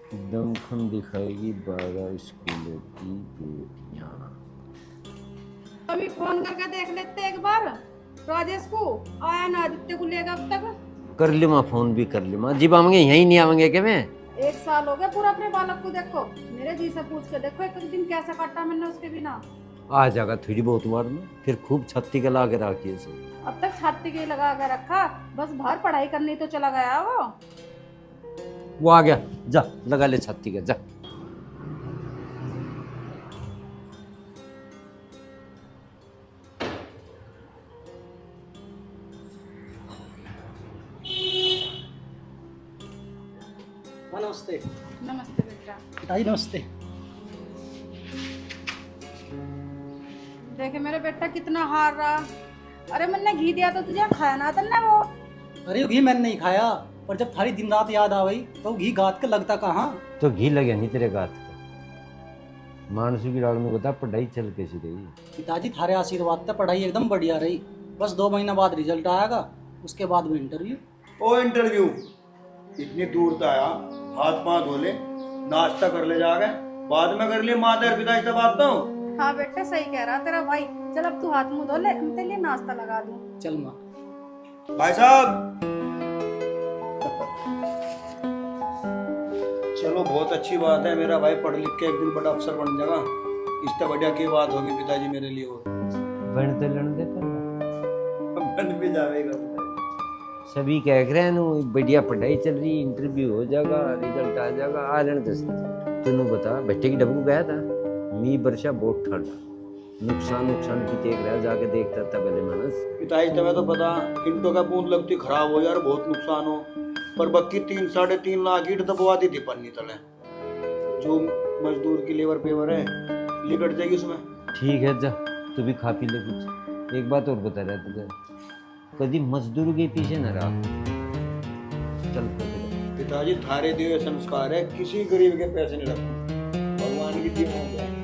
दमखम दिखाएगी 12 स्कूलों की बेटियां। अभी फोन करके देख लेते एक बार राजेश को। आया ना आदित्य को लेगा अब तक। कर ली माँ, फोन भी कर ली माँ। जी आवेंगे, यहीं नहीं आवेंगे क्या? मैं 1 साल हो गया पूरा अपने बालक को। देखो मेरे जी से पूछ के देखो एक दिन कैसा काटा मैंने उसके बिना। आ जाएगा थोड़ी बहुत बार में, फिर खूब छत्ती के ला के रखिए से। अब तक छाती के लगा के रखा, बस बाहर पढ़ाई करनी तो चला गया वो आ गया, जा लगा ले छत्ती का, जा। नमस्ते। नमस्ते बेटा। पिताजी नमस्ते। देखे मेरे बेटा कितना हार रहा। अरे मैंने घी दिया तो तुझे खाया ना था ना वो। अरे घी मैंने नहीं खाया, पर जब थारी दिन रात याद आ गई तो घी गात के लगता कहाँ। तो घी लगे नहीं तेरे गात को। मानसू की डाल में बता पढ़ाई चल कैसी रही? पिताजी थारे आशीर्वाद से पढ़ाई एकदम बढ़िया रही। बस 2 महीना बाद रिजल्ट आएगा, उसके बाद में इंटरव्यू। ओ इंटरव्यू इतनी दूर तो आया, हाथ पांव धो ले, नाश्ता कर ले जाके, बाद में कर लिए। माता पिता से बात तो। हाँ बेटा सही कह रहा तेरा भाई। चल अब तू हाथ मुंह धो ले, हम तेरे लिए नाश्ता लगा दूं। चल माँ। भाई साहब चलो बहुत अच्छी बात है, मेरा भाई पढ़ लिख के एक दिन बड़ा अफसर बन जाएगा। इससे बढ़िया की बात होगी पिताजी मेरे लिए। और बनते लड़ते पर बन भी जाएगा। सभी कह रहे हैं बढ़िया पढ़ाई चल रही, इंटरव्यू हो जाएगा, रिजल्ट आ जाएगा। आ लेने दस तूने बता, बेटे की डब्बू गया था मी वर्षा बहुत ठंडा, नुकसान की देख रहा, जाके देखता था पहले मानस। पिताजी तुम्हें तो पता इंटो का बूंद लगती खराब हो यार, बहुत नुकसान हो। पर बक्की 3-3.5 लाख ईट दबवा दी थी पन्नी तले। जो मजदूर की लेबर पेवर है लिकट जाएगी उसमें। ठीक है जा, तू भी खा पी ले कुछ। एक बात और बता रहा तुझे, कभी मजदूर के पीछे न रहा। चल पिताजी थारे दिए संस्कार है, किसी गरीब के पैसे नहीं रखते, भगवान की दी मौत है।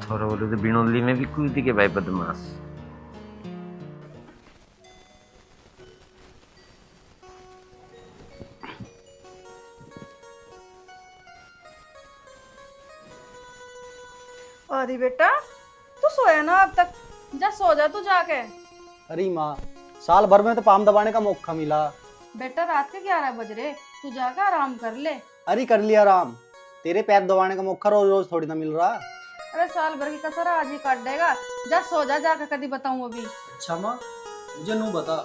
थोड़ा बोले तो बिनोली में भी कूद के भाई बदमाश। आदि बेटा तू सोया ना अब तक? जा सो जा तू जाके। अरे माँ, साल भर में तो पाम दबाने का मौका मिला। बेटा रात के 11 बज रहे, तू जाकर आराम कर ले। अरे कर लिया आराम, तेरे पैर दबाने का मौका रोज रोज थोड़ी ना मिल रहा। अरे साल भर की कसर आज ही काट देगा। जा सो जा जाकर, कभी बताऊं अभी। अच्छा माँ, मुझे नू बता,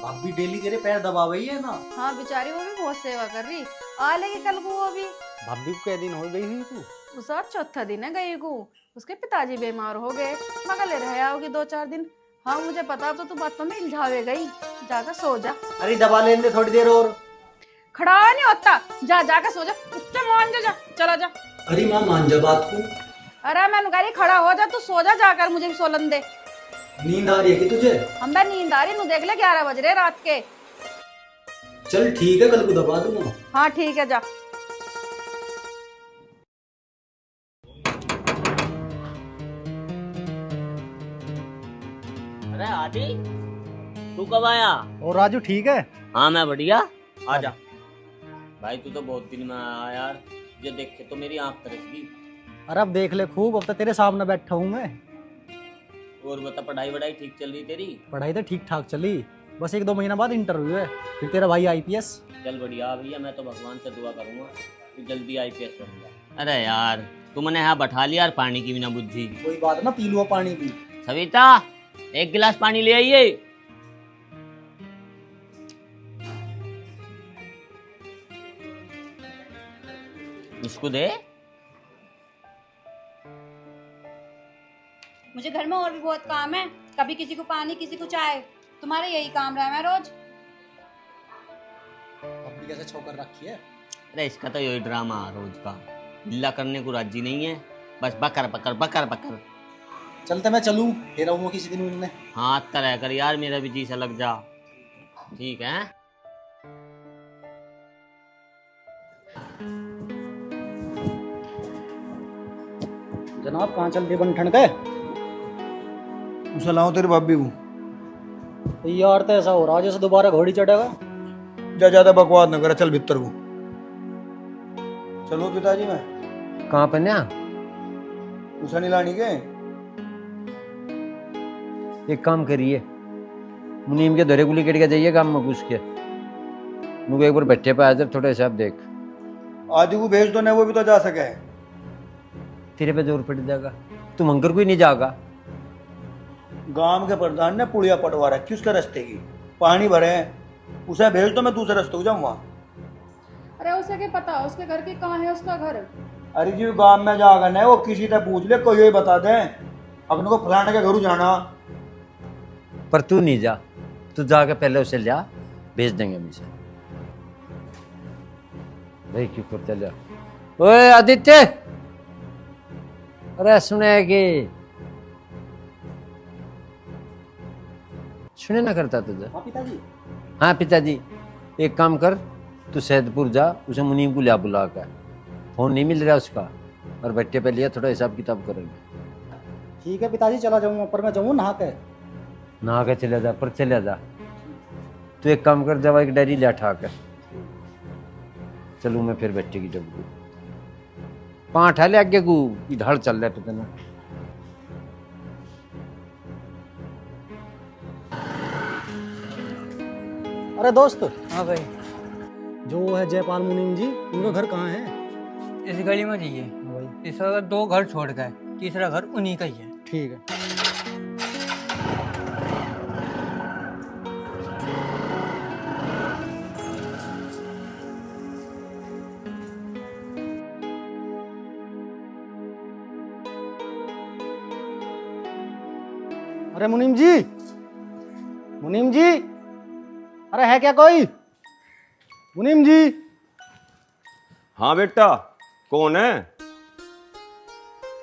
भाभी डेली तेरे पैर दबा रही है ना? हाँ बेचारी वो भी बहुत सेवा कर रही। आ लेगी कल को वो भी। भाभी को कै दिन हो गई हुई तू? उसका चौथा दिन है गई को। उसके पिताजी बीमार हो गए, मगर ले रह आओगी 2-4 दिन। हाँ मुझे पता, तो तू बातों में इल्झावे गई। जाकर सो जा। अरे दबा लेने दे थोड़ी देर और। खड़ा नहीं होता, जा जाकर सो जा। उठके मान जा, चला जा। अरे माँ मान जा बात को। अरे मैं नुकारी खड़ा हो जा, तू सो जा जाकर, मुझे भी सोलन दे। नींद आ रही है कि तुझे? हम मैं नींद आ रही, नु देख ले 11 बज रहे रात के। चल ठीक है, कल को दबा दूंगा। हाँ ठीक है जा। अरे आदि, तू कब आया? और राजू ठीक है? हाँ मैं बढ़िया। आजा भाई, तू तो बहुत दिन में आया यार, तुझे देख के तो मेरी आंख तरस गई। अरे अब देख ले खूब, अब तो तेरे सामने बैठा हूँ मैं। और बता, पढ़ाई वढ़ाई ठीक चल रही तेरी? पढ़ाई तो ठीक ठाक चली, बस 1-2 महीना बाद इंटरव्यू है, फिर तेरा भाई आईपीएस। चल बढ़िया भैया, मैं तो भगवान से दुआ करूंगा कि जल्दी आईपीएस बन जा। अरे यार तू मैंने यहाँ बैठा लिया यार, पानी की भी ना बुद्धि। कोई बात ना, पी लूँ पानी भी। सविता, 1 गिलास पानी ले आइए। इसको दे। मुझे घर में और भी बहुत काम है, कभी किसी को पानी किसी को चाय। तुम्हारा यही काम रहा है मैं रोज। अपनी कैसे छोकर रखी है? अरे इसका तो यही ड्रामा रोज का, हिल्ला करने को राजी नहीं है, बस बकर बकर बकर बकर। चलते मैं चलूं, फिर आऊंगा किसी दिन मिलने। हाँ तरह कर यार, मेरा भी जी सा लग जा। ठीक है। जनाब कहाँ चल रही बन ठंड के? उसे लाओ तेरे भाभी को। तो यार तो ऐसा हो रहा है जैसे दोबारा घोड़ी चढ़ेगा। जा ज्यादा बकवास न कर, चल भीतर को। चलो पिताजी मैं कहाँ पर ना? उषा नहीं लानी के। एक काम करिए, मुनीम के दरे गुली कट के जाइए काम में घुस के। मुझे एक बार बच्चे पे आ जा, थोड़ा हिसाब देख। आदि को भेज दो ना, वो भी तो जा सके। तेरे पे जोर पड़ जाएगा, तुम अंकर को ही नहीं जाएगा। गांव के प्रधान ने पुड़िया पटवा रखी उसके रास्ते की, पानी भरे हैं। उसे भेज दो, मैं दूसरे रास्ते को जाऊँ वहाँ। अरे उसे क्या पता उसके घर की कहाँ है उसका घर? अरे जी गांव में जाएगा ना, वो किसी से पूछ ले, कोई ही बता दे अपने को फलाने के घर जाना। पर तू नहीं जा, तू जाके पहले उसे लिया, भेज देंगे हम इसे। भाई क्यों कर चल। ओए आदित्य, अरे सुने कि सुने ना करता तुझे? हाँ पिताजी। हाँ पिताजी, एक काम कर, तू सैदपुर जा, उसे मुनीम को लिया बुला कर। फोन नहीं मिल रहा उसका, और बट्टे पे लिया, थोड़ा हिसाब किताब करेंगे। ठीक है पिताजी, चला जाऊंगा, पर मैं जाऊँ नहा के। नहा के चले जा, पर चले जा। तू एक काम कर, जब एक डायरी ले ठा कर चलूँ मैं फिर बच्चे की डब्बू पाँठ हाले आगे को इधर चल रहा है पता ना। अरे दोस्त, हाँ भाई, जो है जयपाल मुनीम जी, उनका घर कहाँ है? इस गली में जाइए। हाँ भाई इस वक्त 2 घर छोड़ गए, तीसरा घर उन्हीं का ही है। ठीक है। अरे मुनीम जी, मुनीम जी, अरे है क्या कोई? मुनीम जी। हाँ बेटा, कौन है?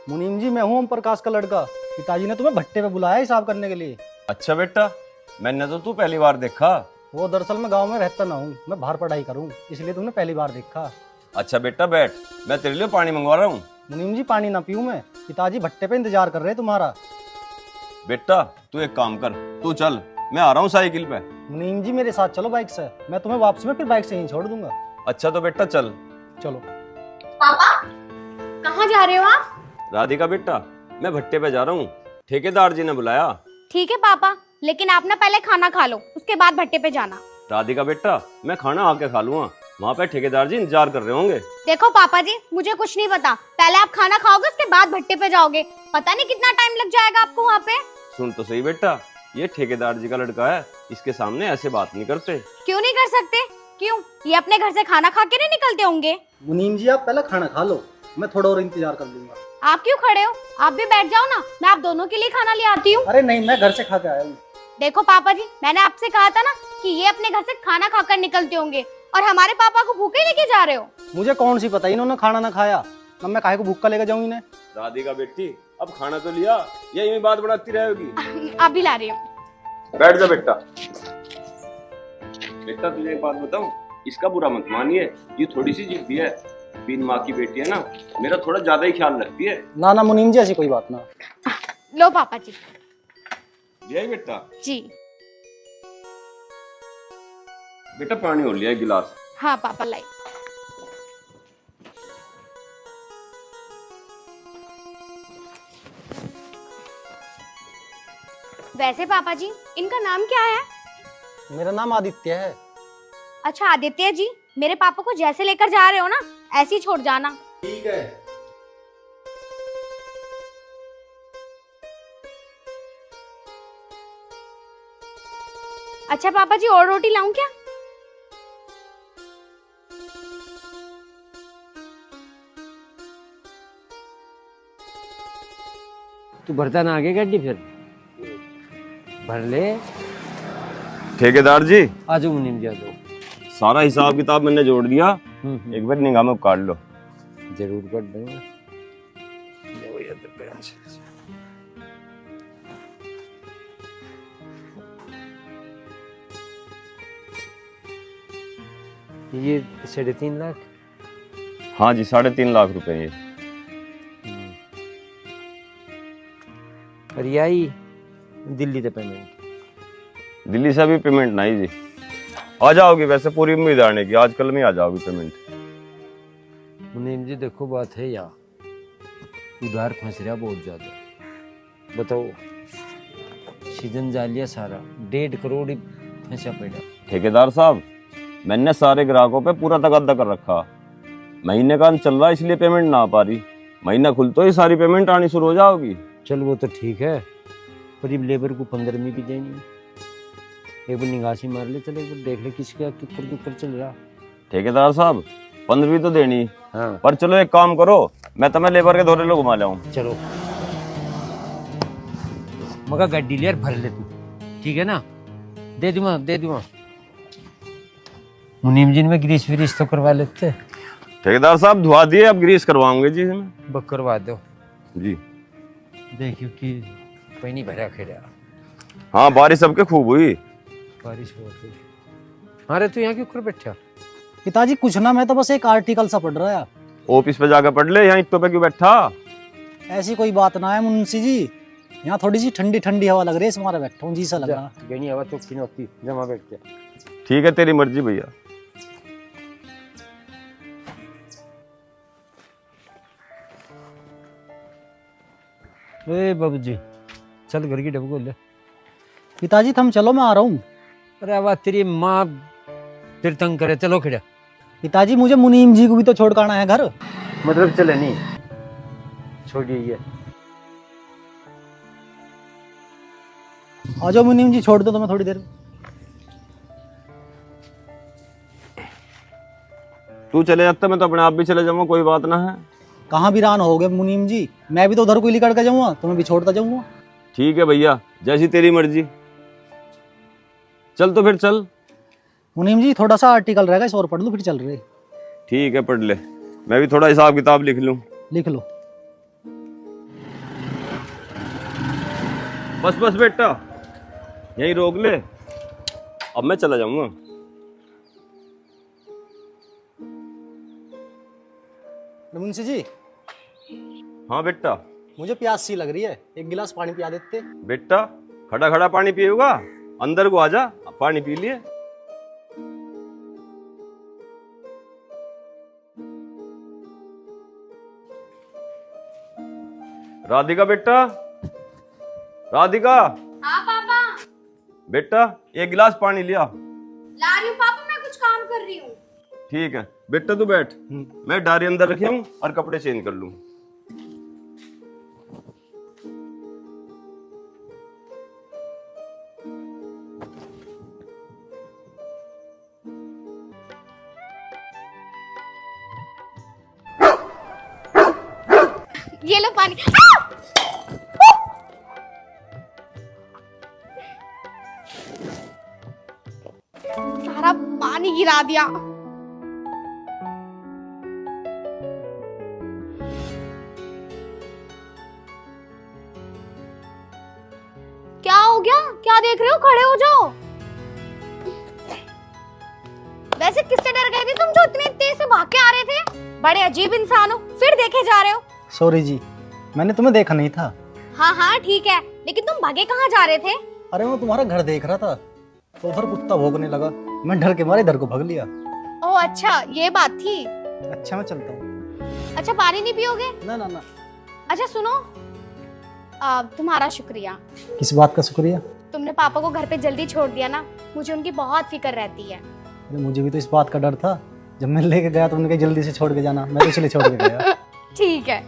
मुनीम जी, मैं हूँ ओम प्रकाश का लड़का। पिताजी ने तुम्हें भट्टे पे बुलाया हिसाब करने के लिए। अच्छा बेटा, मैंने तो तू पहली बार देखा। वो दरअसल मैं गांव में रहता ना हूँ, मैं बाहर पढ़ाई करूँ, इसलिए तुमने पहली बार देखा। अच्छा बेटा बैठ, मैं तेरे लिए पानी मंगवा रहा हूँ। मुनीम जी, पानी ना पीऊँ मैं, पिताजी भट्टे पे इंतजार कर रहे हैं तुम्हारा। बेटा तू एक काम कर, तू चल, मैं आ रहा हूँ साइकिल पे। मुनीम जी, मेरे साथ चलो बाइक से, मैं तुम्हें वापसी में फिर बाइक से ही छोड़ दूंगा। अच्छा तो बेटा चल। चलो। पापा कहाँ जा रहे हो आप? राधिका बेटा, मैं भट्टे पे जा रहा हूँ, ठेकेदार जी ने बुलाया। ठीक है पापा, लेकिन आप ना पहले खाना खा लो, उसके बाद भट्टे पे जाना। राधिका बेटा, मैं खाना आके खा लूंगा, वहाँ पे ठेकेदार जी इंतजार कर रहे होंगे। देखो पापा जी, मुझे कुछ नहीं पता, पहले आप खाना खाओगे उसके बाद भट्टे पे जाओगे, पता नहीं कितना टाइम लग जाएगा आपको वहाँ पे। सुन तो सही बेटा, ये ठेकेदार जी का लड़का है, इसके सामने ऐसे बात नहीं करते। क्यों नहीं कर सकते? क्यों, ये अपने घर से खाना खा के नहीं निकलते होंगे? मुनीम जी, आप पहले खाना खा लो, मैं थोड़ा और इंतजार कर लूंगा। आप क्यों खड़े हो? आप भी बैठ जाओ ना, मैं आप दोनों के लिए खाना ले आती हूँ। अरे नहीं, मैं घर से खा के आया हूँ। देखो पापा जी, मैंने आपसे कहा था ना कि ये अपने घर से खाना खाकर निकलते होंगे, और हमारे पापा को भूखे लेके जा रहे हो। मुझे कौन सी पता, इन्होंने खाना ना खाया, अब मैं काहे को भूखा लेकर जाऊँ इन्हें। राधिका बेटी, अब खाना तो लिया, यही बात बढ़ाती रहेगी। आप भी ला रही हो। बैठ जा बेटा। बेटा तुझे एक बात बताऊं, इसका बुरा मत मानिए, ये थोड़ी सी जिद्दी है, बिन माँ की बेटी है ना, मेरा थोड़ा ज्यादा ही ख्याल रखती है। ना ना मुनीम जी, ऐसी कोई बात ना। लो पापा जी। लिया बेटा? जी बेटा पानी हो लिया गिलास। हाँ पापा लाई। वैसे पापा जी, इनका नाम क्या है? मेरा नाम आदित्य है। अच्छा आदित्य जी, मेरे पापा को जैसे लेकर जा रहे हो ना, ऐसे ही छोड़ जाना। ठीक है। अच्छा पापा जी, और रोटी लाऊं क्या? तू भरता ना आगे गाड़ी, फिर भर ले। ठेकेदार जी, आ जाओ मुनीम जी, आ जाओ। सारा हिसाब किताब मैंने जोड़ दिया, एक बार निगाह में काट लो। जरूर कर देंगे। ये 3.5 लाख। हाँ जी, 3.5 लाख रुपए ये। और यही दिल्ली से पेमेंट दिल्ली से अभी पेमेंट नहीं जी। आ जाओगी, वैसे पूरी उम्मीद आने की, आज कल में आ जाओगी पेमेंट। मुनीम जी देखो बात है यार, उधार फंस रहा बहुत ज्यादा। बताओ सीजन जा लिया सारा, 1.5 करोड़ ही फंसा पड़ा। ठेकेदार साहब, मैंने सारे ग्राहकों पे पूरा तगादा कर रखा। महीने का अंत चल रहा है इसलिए पेमेंट ना आ पा रही। महीना खुलते ही सारी पेमेंट आनी शुरू हो जाओगी। चल वो तो ठीक है, पर ये लेबर को 15 में भी देनी। एक बार निगासी मार ले, चल एक बार देख ले किसका किक्कर चल रहा। ठेकेदार साहब 15 तो देनी, हाँ पर चलो एक काम करो, मैं तुम्हें लेबर के धोरे लो घुमा लाऊं। चलो मगा गड्डी ले भर ले तू, ठीक है ना? दे दूंगा। मुनीम जी में ग्रीस व्रीस तो करवा लेते। ठेकेदार साहब धुआ दिए, अब ग्रीस करवाऊंगे जी हमें। बक करवा दो जी। देखियो कि पानी भरा खेड़ा। हाँ बारिश सबके खूब हुई। बारिश बहुत हुई। अरे तू यहाँ क्यों कर बैठा? पिताजी कुछ ना, मैं तो बस एक आर्टिकल सा पढ़ रहा है। ऑफिस पे जाकर पढ़ ले, यहाँ इतों पे क्यों बैठा? ऐसी कोई बात ना है मुंशी जी, यहाँ थोड़ी सी ठंडी ठंडी हवा लग रही है, इस मारे बैठा हूँ जी सा लग रहा। गनी हवा तो किन होती, जमा बैठ जा। ठीक है तेरी मर्जी भैया। ए बाबू जी चल घर की डब्बू ले। पिताजी तुम चलो, मैं आ रहा हूँ। अरे वाह तेरी माँ तेरे तंग करे, चलो खड़ा। पिताजी मुझे मुनीम जी को भी तो छोड़ कर आना है घर। मतलब चले नहीं, छोड़िए ये। आ जाओ मुनीम जी, छोड़ दो तुम्हें थोड़ी देर। तू चले जाता मैं तो अपने आप भी चले जाऊंगा, कोई बात ना है। कहाँ भी रान होगे मुनीम जी, मैं भी तो उधर को लेकर के जाऊंगा, तुम्हें भी छोड़ता जाऊंगा। ठीक है भैया, जैसी तेरी मर्जी। चल तो फिर चल। मुनीम जी थोड़ा सा आर्टिकल रहेगा, इस और पढ़ लो फिर चल रहे। ठीक है पढ़ ले, मैं भी थोड़ा हिसाब किताब लिख लूं। लिख लो। बस बेटा यहीं रोक ले, अब मैं चला जाऊंगा। मुंशी जी। हाँ बेटा। मुझे प्यास सी लग रही है, एक गिलास पानी पिला देते। बेटा खड़ा खड़ा पानी पिएगा, अंदर को आजा, पानी पी लिए। राधिका बेटा, राधिका। हाँ पापा। बेटा एक गिलास पानी लिया। ला रही हूँ पापा, मैं कुछ काम कर रही हूँ। ठीक है बेटा तू बैठ, मैं डायरी अंदर रखी हूँ और कपड़े चेंज कर लूँ। ये लो पानी। सारा पानी गिरा दिया। क्या हो गया? क्या देख रहे हो? खड़े हो जाओ। वैसे किससे डर गए थे तुम जो इतने तेज से भाग के आ रहे थे? बड़े अजीब इंसान हो, फिर देखे जा रहे हो। सॉरी जी, मैंने तुम्हें देखा नहीं था। हाँ हाँ ठीक है, लेकिन तुम भागे कहाँ जा रहे थे? अरे मैं तुम्हारा घर देख रहा था, तो उधर कुत्ता भौंकने लगा, मैं डर के मारे इधर को भाग लिया। ओह अच्छा, ये बात थी। अच्छा मैं चलता हूँ। अच्छा पानी नहीं पियोगे? ना ना ना। अच्छा सुनो, तुम्हारा शुक्रिया। किस बात का शुक्रिया? तुमने पापा को घर पे जल्दी छोड़ दिया ना, मुझे उनकी बहुत फिक्र रहती है। अरे मुझे भी तो इस बात का डर था, जब मैं लेके गया तो उन्होंने कहा जल्दी से छोड़ के जाना, मैं तो इसलिए छोड़ के गया। ठीक है।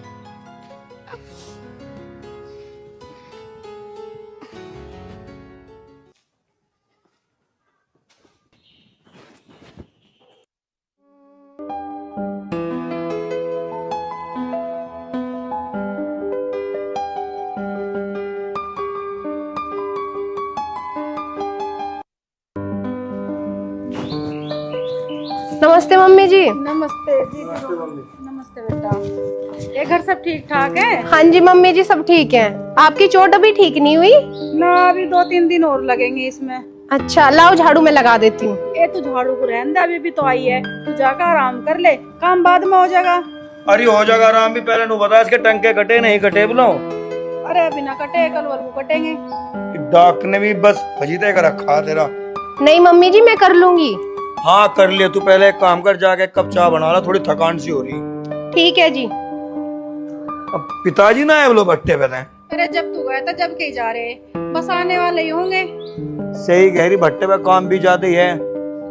नमस्ते मम्मी जी। नमस्ते जी। नमस्ते बेटा। ये घर सब ठीक ठाक है? हाँ जी मम्मी जी सब ठीक है। आपकी चोट अभी ठीक नहीं हुई? ना, अभी 2-3 दिन और लगेंगे इसमें। अच्छा लाओ झाड़ू में लगा देती हूँ। ये तू झाड़ू को रहने दे, अभी भी तो आई है, तू जाकर आराम कर ले, काम बाद में हो जाएगा। अरे हो जाएगा आराम भी, पहले नु बता इसके टंके कटे नहीं कटे बोलो। अरे अभी ना कटे, कल वल को कटेंगे। डाक ने भी बस फजीते का रखा तेरा। नहीं मम्मी जी, मैं कर लूंगी। हाँ कर ले, तू पहले एक काम कर, जाके एक कप चाय बना ला, थोड़ी थकान सी हो रही। ठीक है जी। अब पिताजी ना आए बोलो भट्टे पे थे। अरे जब तू गया था जब के जा रहे, बस आने वाले ही होंगे। सही गहरी, भट्टे पे काम भी ज्यादा ही है,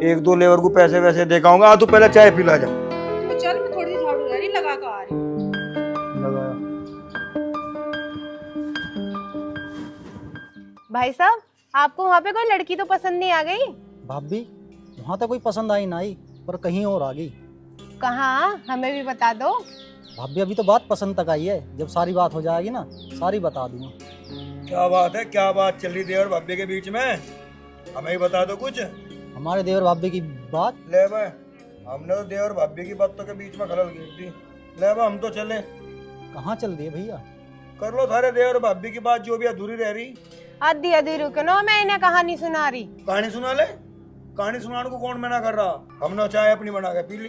एक दो लेबर को पैसे वैसे देखाऊंगा। तू पहले चाय पिला जा। तू चल, मैं थोड़ी सी झाड़ू रही लगा कर आ रही हूँ। लगाया। भाई साहब, आपको वहाँ पे कोई लड़की तो पसंद नहीं आ गई? भाभी वहाँ तो कोई पसंद आई ना, पर कहीं और आ गई। कहाँ, हमें भी बता दो। भाभी अभी तो बात पसंद तक आई है, जब सारी बात हो जाएगी ना सारी बता दूंगा। क्या बात है, क्या बात चल रही देवर भाभी के बीच में, हमें ही बता दो कुछ। हमारे देवर भाभी की बात। ले भाई, हमने तो देवर भाभी की बातों के बीच में खलल घेर दी। ले भाई, हम तो चले। कहाँ चल दिए भैया? कर लो थारे देवर भाभी की बात जो भी अधूरी रह रही। आधी आधी रुको ना, मैं इन्हें कहानी सुना रही। कहानी सुना ले, कहानी सुनाने को कौन मना कर रहा। हमने चाय अपनी बना के पी ली।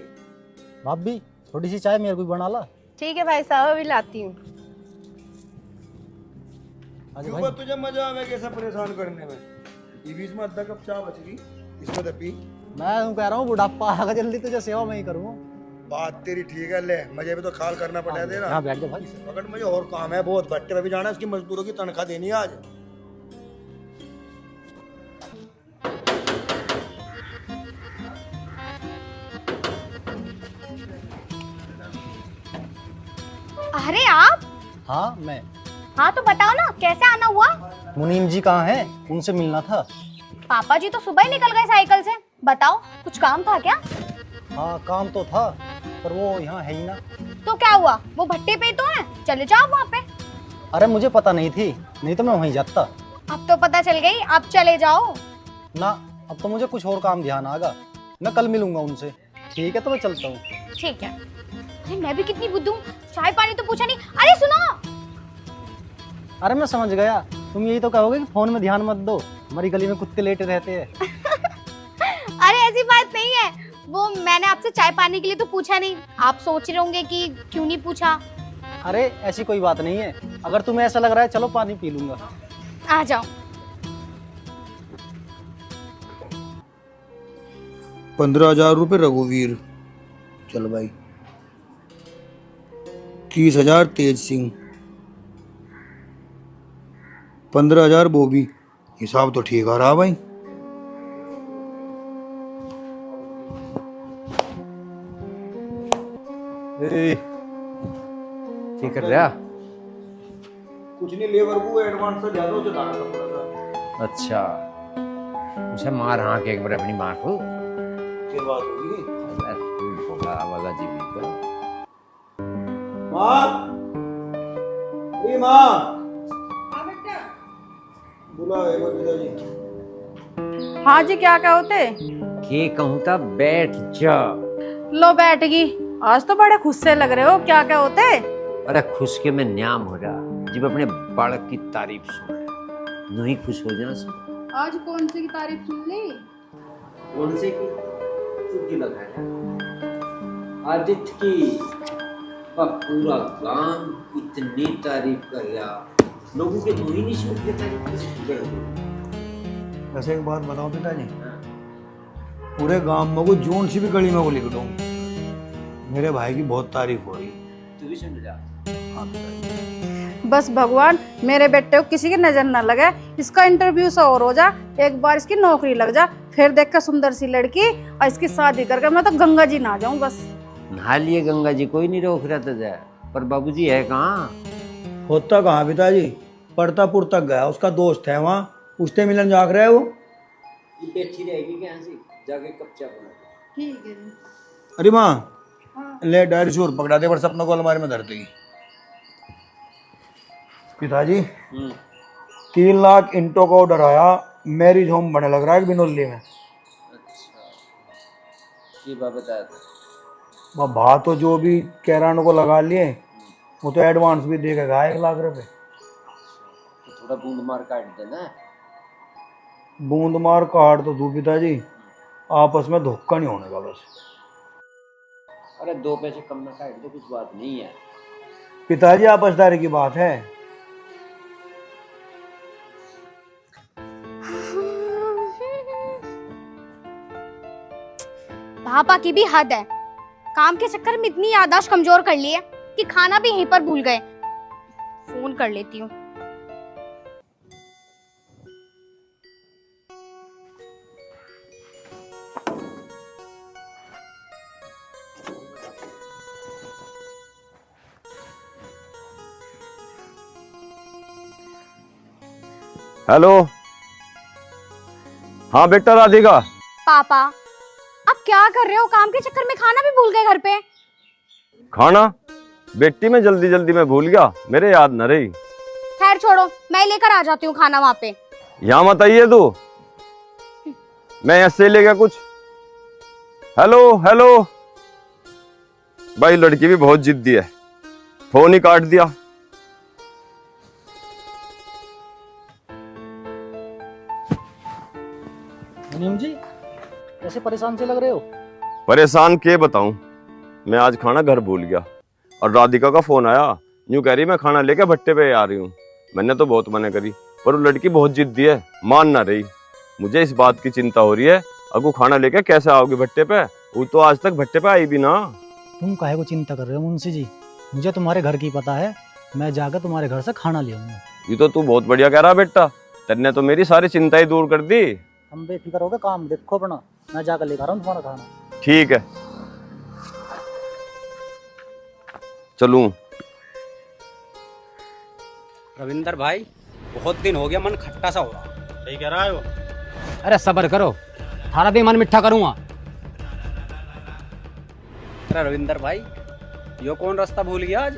भाभी थोड़ी सी चाय मेरे को भी बना ला। ठीक है भाई साहब, अभी लाती हूँ। आजा क्यों भाई। तुझे मजा आवे कैसे परेशान करने में। ये बीच में अद्धा कप चाय बच गई, इसमें तो पी। मैं कह रहा हूँ बुढ़ापा आगा, जल्दी तुझे सेवा मैं ही करूँगा। बात तेरी ठीक है, ले मजे भी तो खाल करना पड़ा दे ना। यहाँ बैठ जा भाई। पकड़, मुझे और काम है बहुत, भट्टे पे भी जाना है, उसकी मजदूरों की तनख्वाह देनी है आज। अरे आप? हाँ मैं। हाँ तो बताओ ना, कैसे आना हुआ? मुनीम जी कहाँ हैं? उनसे मिलना था। पापा जी तो सुबह ही निकल गए साइकिल से। बताओ, कुछ काम था क्या? हाँ काम तो था, पर वो यहाँ है ही ना। तो क्या हुआ, वो भट्टे पे ही तो है, चले जाओ वहाँ पे। अरे मुझे पता नहीं थी, नहीं तो मैं वहीं जाता। अब तो पता चल गई, अब चले जाओ। ना, अब तो मुझे कुछ और काम ध्यान आगा, मैं कल मिलूंगा उनसे। ठीक है तो मैं चलता हूँ। ठीक है। अरे मैं भी कितनी बुद्धू हूँ, चाय पानी तो पूछा नहीं। अरे सुनो। अरे मैं समझ गया, तुम यही तो कहोगे कि फोन में ध्यान मत दो, हमारी गली में कुत्ते लेटे रहते हैं। अरे ऐसी बात नहीं है, वो मैंने आपसे चाय पानी के लिए तो पूछा नहीं। आप सोच रहे होंगे कि क्यों नहीं पूछा। अरे ऐसी कोई बात नहीं है, अगर तुम्हें ऐसा लग रहा है चलो पानी पी लूंगा। आ जाओ। 15,000 रुपये रघुवीर, चल भाई। 30,000 तेज सिंह, 15,000 बोबी। हिसाब तो ठीक आ रहा भाई। ठीक कर रहा। कुछ नहीं, लेबर को एडवांस से ज्यादा चढ़ा था थोड़ा सा। अच्छा, उसे मार हाँ के एक बार अपनी माँ को। ये बात होगी। वाला जी भी का। माँ, ए माँ, बुला एक बार पिताजी। हाँ जी, क्या क्या होते? के कहूँ था, बैठ जा। लो बैठ गई। आज तो बड़े खुश से लग रहे हो, क्या क्या होते? अरे खुश के में न्याम हो रहा, जब अपने बालक की तारीफ सुन रहा, नू ही खुश हो जा। आज कौन सी की तारीफ सुन ली? कौन से की? चुटकी लगाया आदित्य की। पूरा गांव इतनी तारीफ कर रहा, लोगों के मुंह ही नहीं सूखते तारीफ कर रहे। वैसे एक बात बताओ पिताजी, पूरे गांव में को जोन सी भी गली में को लिख दूं, मेरे भाई की बहुत तारीफ हो रही। तू भी सुन जा। हाँ पिताजी। बस भगवान मेरे बेटे को किसी की नजर न लगे, इसका इंटरव्यू से और हो जा, एक बार इसकी नौकरी लग जा, फिर देख कर सुंदर सी लड़की और इसकी शादी करके मैं तो गंगा जी ना जाऊं बस। नहा लिए गंगा जी, कोई नहीं रोक रहा था, पर बाबूजी है कहाँ? होता कहाँ पिताजी, परतापुर तक गया, उसका दोस्त है वहाँ, उससे मिलन जाग रहा है वो। ये बैठी रहेगी क्या से जाके कब चाय बना। ठीक है। अरे माँ, ले डायरी शोर पकड़ा दे, पर सपनों को अलमारी में धर देगी। पिताजी 3 लाख इंटो का ऑर्डर आया, मैरिज होम बने लग रहा है बिनोली में। अच्छा, ये बात बताया था। वह भा तो जो भी कैरानों को लगा लिए, वो तो एडवांस भी देगा 1 लाख रुपए। तो थोड़ा बूंद मार काट देना। बूंद मार काट तो दू पिताजी, आपस में धोखा नहीं होने का बस। अरे 2 पैसे कम ना काट दो, कुछ बात नहीं है। पिताजी आपसदारी की बात है। पापा की भी हद है। काम के चक्कर में इतनी याददाश्त कमजोर कर ली है कि खाना भी यहीं पर भूल गए। फोन कर लेती हूँ। हेलो। हाँ बेटा राधिका। पापा आप क्या कर रहे हो? काम के चक्कर में खाना भी भूल गए घर पे। खाना बेटी मैं जल्दी जल्दी में भूल गया, मेरे याद न रही। खैर छोड़ो, मैं लेकर आ जाती हूँ खाना वहाँ पे। यहाँ मत आइए तू, मैं ऐसे ले गया कुछ। Hello hello. भाई लड़की भी बहुत जिद्दी है, फोन ही काट दिया। मुनीम जी कैसे परेशान से लग रहे हो? परेशान के बताऊं, मैं आज खाना घर भूल गया और राधिका का फोन आया, यूं कह रही मैं खाना लेके भट्टे पे आ रही हूँ। मैंने तो बहुत मना करी पर वो लड़की बहुत जिद्दी है, मान ना रही। मुझे इस बात की चिंता हो रही है, अब वो खाना लेके कैसे आओगी भट्टे पे? वो तो आज तक भट्टे पे आई भी ना। तुम काहे को चिंता कर रहे हो मुंशी जी? मुझे तुम्हारे घर की पता है, मैं जाकर तुम्हारे घर से खाना ले आऊंगा। ये तो तू बहुत बढ़िया कह रहा बेटा, तेने तो मेरी सारी चिंताएं दूर कर दी। हम बेफिक्र हो गए, काम देखो अपना, मैं जाकर लेकर आ रहा हूँ तुम्हारा खाना। ठीक है चलूं। रविंदर भाई बहुत दिन हो गया, मन खट्टा सा हो रहा। सही कह रहा है वो। अरे सब्र करो, थारा भी मन मिठा करूंगा। अरे रविंदर भाई यो कौन रास्ता भूल गया आज?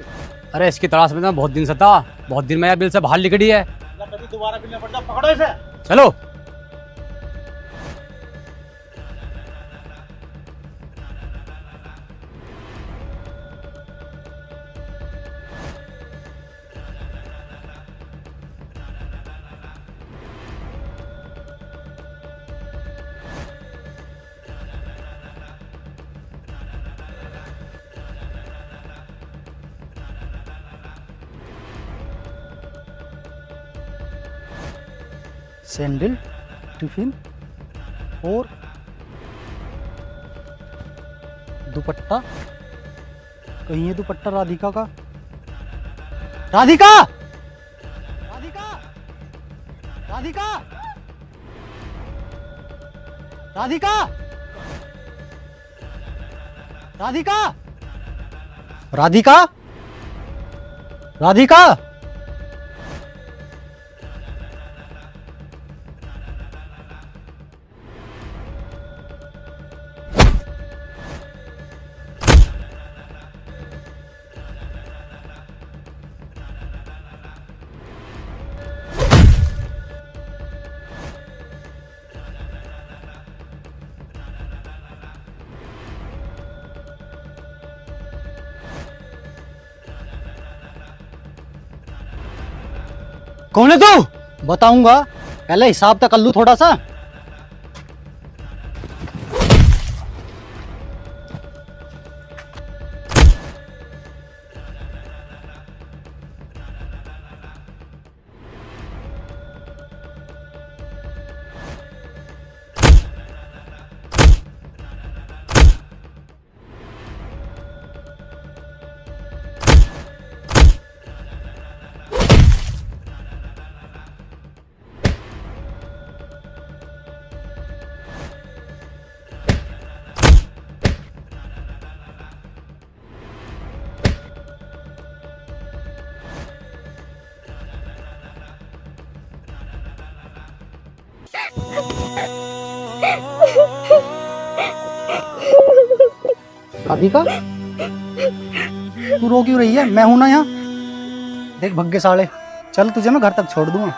अरे इसकी तलाश में तो बहुत दिन से था, बहुत दिन में यह बिल से बाहर निकली है। कभी दोबारा बिल में पड़ जाओ, पकड़ो इसे। चलो। सैंडल, टिफिन और दुपट्टा। कहीं है दुपट्टा राधिका का? राधिका! राधिका! राधिका! राधिका! राधिका! राधिका! राधिका! कौन है तू? बताऊंगा, पहले हिसाब तक कर लूं थोड़ा सा। राधिका, तू रो क्यों रही है? मैं हूं ना यहाँ। देख भग्गे साले, चल तुझे मैं घर तक छोड़ दूंगा।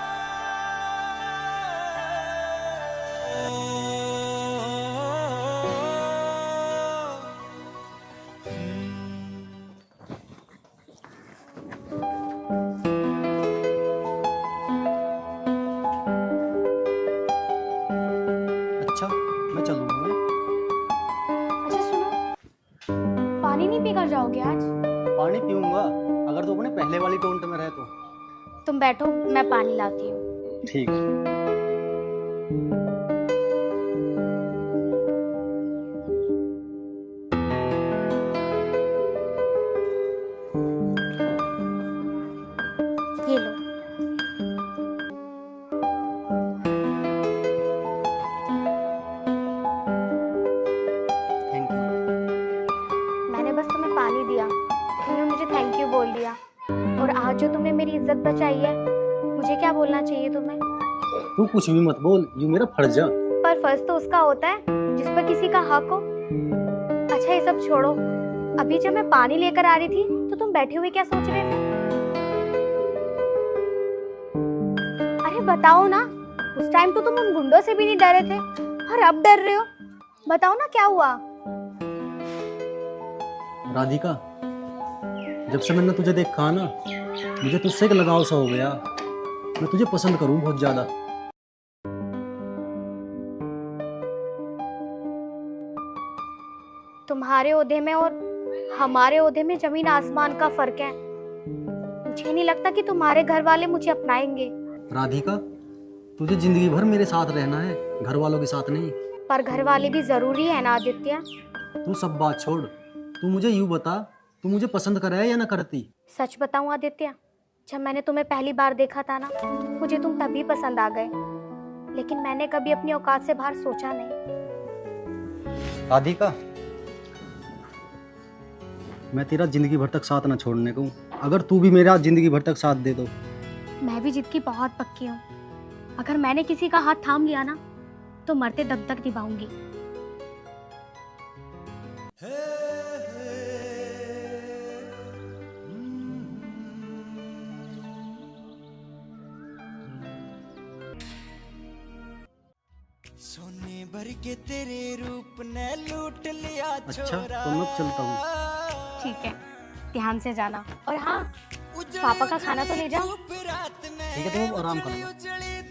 अच्छा मैं चलूंगा। अच्छा सुनो, पानी नहीं पीकर जाओगे आज? पानी पीऊंगा अगर तू अपने पहले वाली टोंट में रहे तो। तुम बैठो, मैं पानी लाती हूँ। ठीक है। इज्जत बचाई है, मुझे क्या बोलना चाहिए तुम्हें? तू कुछ भी मत बोल, ये मेरा फर्ज है। पर फर्ज तो उसका होता है जिस पर किसी का हक हो। अच्छा ये सब छोड़ो, अभी जब मैं पानी लेकर आ रही थी तो तुम बैठे हुए क्या सोच रहे थे? अरे बताओ ना, उस टाइम तो तुम उन गुंडों से भी नहीं डरे थे और अब डर रहे हो। बताओ ना क्या हुआ? राधिका, जब से मैंने तुझे देखा ना, मुझे तुझसे एक लगाव सा हो गया। मैं तुझे पसंद करूं बहुत ज्यादा। तुम्हारे ओहदे में और हमारे ओहदे में जमीन आसमान का फर्क है। मुझे नहीं लगता कि तुम्हारे घर वाले मुझे अपनाएंगे। राधिका, तुझे जिंदगी भर मेरे साथ रहना है, घर वालों के साथ नहीं। पर घर वाले भी जरूरी है ना आदित्य। तू सब बात छोड़, तू मुझे यूं बता, तू मुझे पसंद करे है या ना करती? सच बताऊं आदित्य, जब मैंने तुम्हें पहली बार देखा था ना, मुझे तुम तभी पसंद आ गए, लेकिन मैंने कभी अपनी औकात से बाहर सोचा नहीं। राधिका, मैं तेरा जिंदगी भर तक साथ ना छोड़ने को हूं। अगर तू भी मेरा जिंदगी भर तक साथ दे दो। मैं भी जिद की बहुत पक्की हूँ। अगर मैंने किसी का हाथ थाम लिया ना, तो मरते दम तक निभाऊंगी। सोने भर के तेरे रूप ने लूट लिया। अच्छा, तो मैं चलता हूँ। ठीक है, ध्यान से जाना। और हाँ, पापा का खाना तो ले जाओ। ठीक है, तुम आराम करो।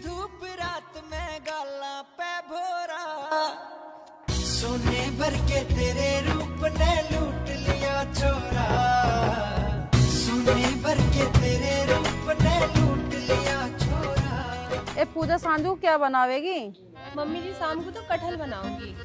धूप रात में गाला पे भोरा, सोने भर के तेरे रूप ने लूट लिया छोरा। सोने भर के तेरे रूप ने लूट लिया छोरा। ए पूजा सांझू क्या बनावेगी? मम्मी जी शाम को तो कटहल बनाऊंगी।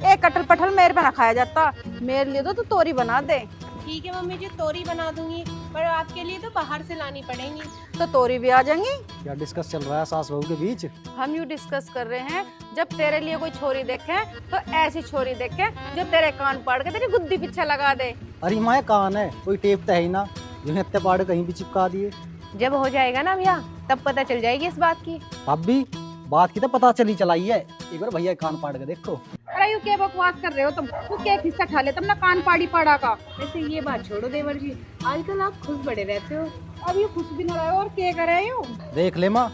ए कटहल पटहल मेरे पे ना खाया जाता, मेरे लिए तो तोरी बना दे। ठीक है मम्मी जी, तोरी बना दूंगी, पर आपके लिए तो बाहर से लानी पड़ेगी। तो तोरी भी आ जाएंगी। क्या डिस्कस चल रहा है सास बहू के बीच? हम यूँ डिस्कस कर रहे हैं, जब तेरे लिए कोई छोरी देखे तो ऐसी छोरी देखे जो तेरे कान पाड़ के तेरी गुद्दी पीछे लगा दे। अरे माँ कान है, कोई टेप तो है ही ना, जो हत्ते पाड़ कहीं भी चिपका दिए। जब हो जाएगा ना भैया, तब पता चल जाएगी इस बात की। भाभी, बात की तो पता चलाई है, एक बार भैया कान पाड़ के देखो। अरे यू क्या बकवास कर रहे हो तुम? तू क्या हिस्सा खा ले, तुमने कान पाड़ी पड़ा का। वैसे ये बात छोड़ो देवर जी, आजकल आप खुश बड़े रहते हो। अब ये खुश भी न रहे हो और क्या कर रहे हो? देख ले माँ,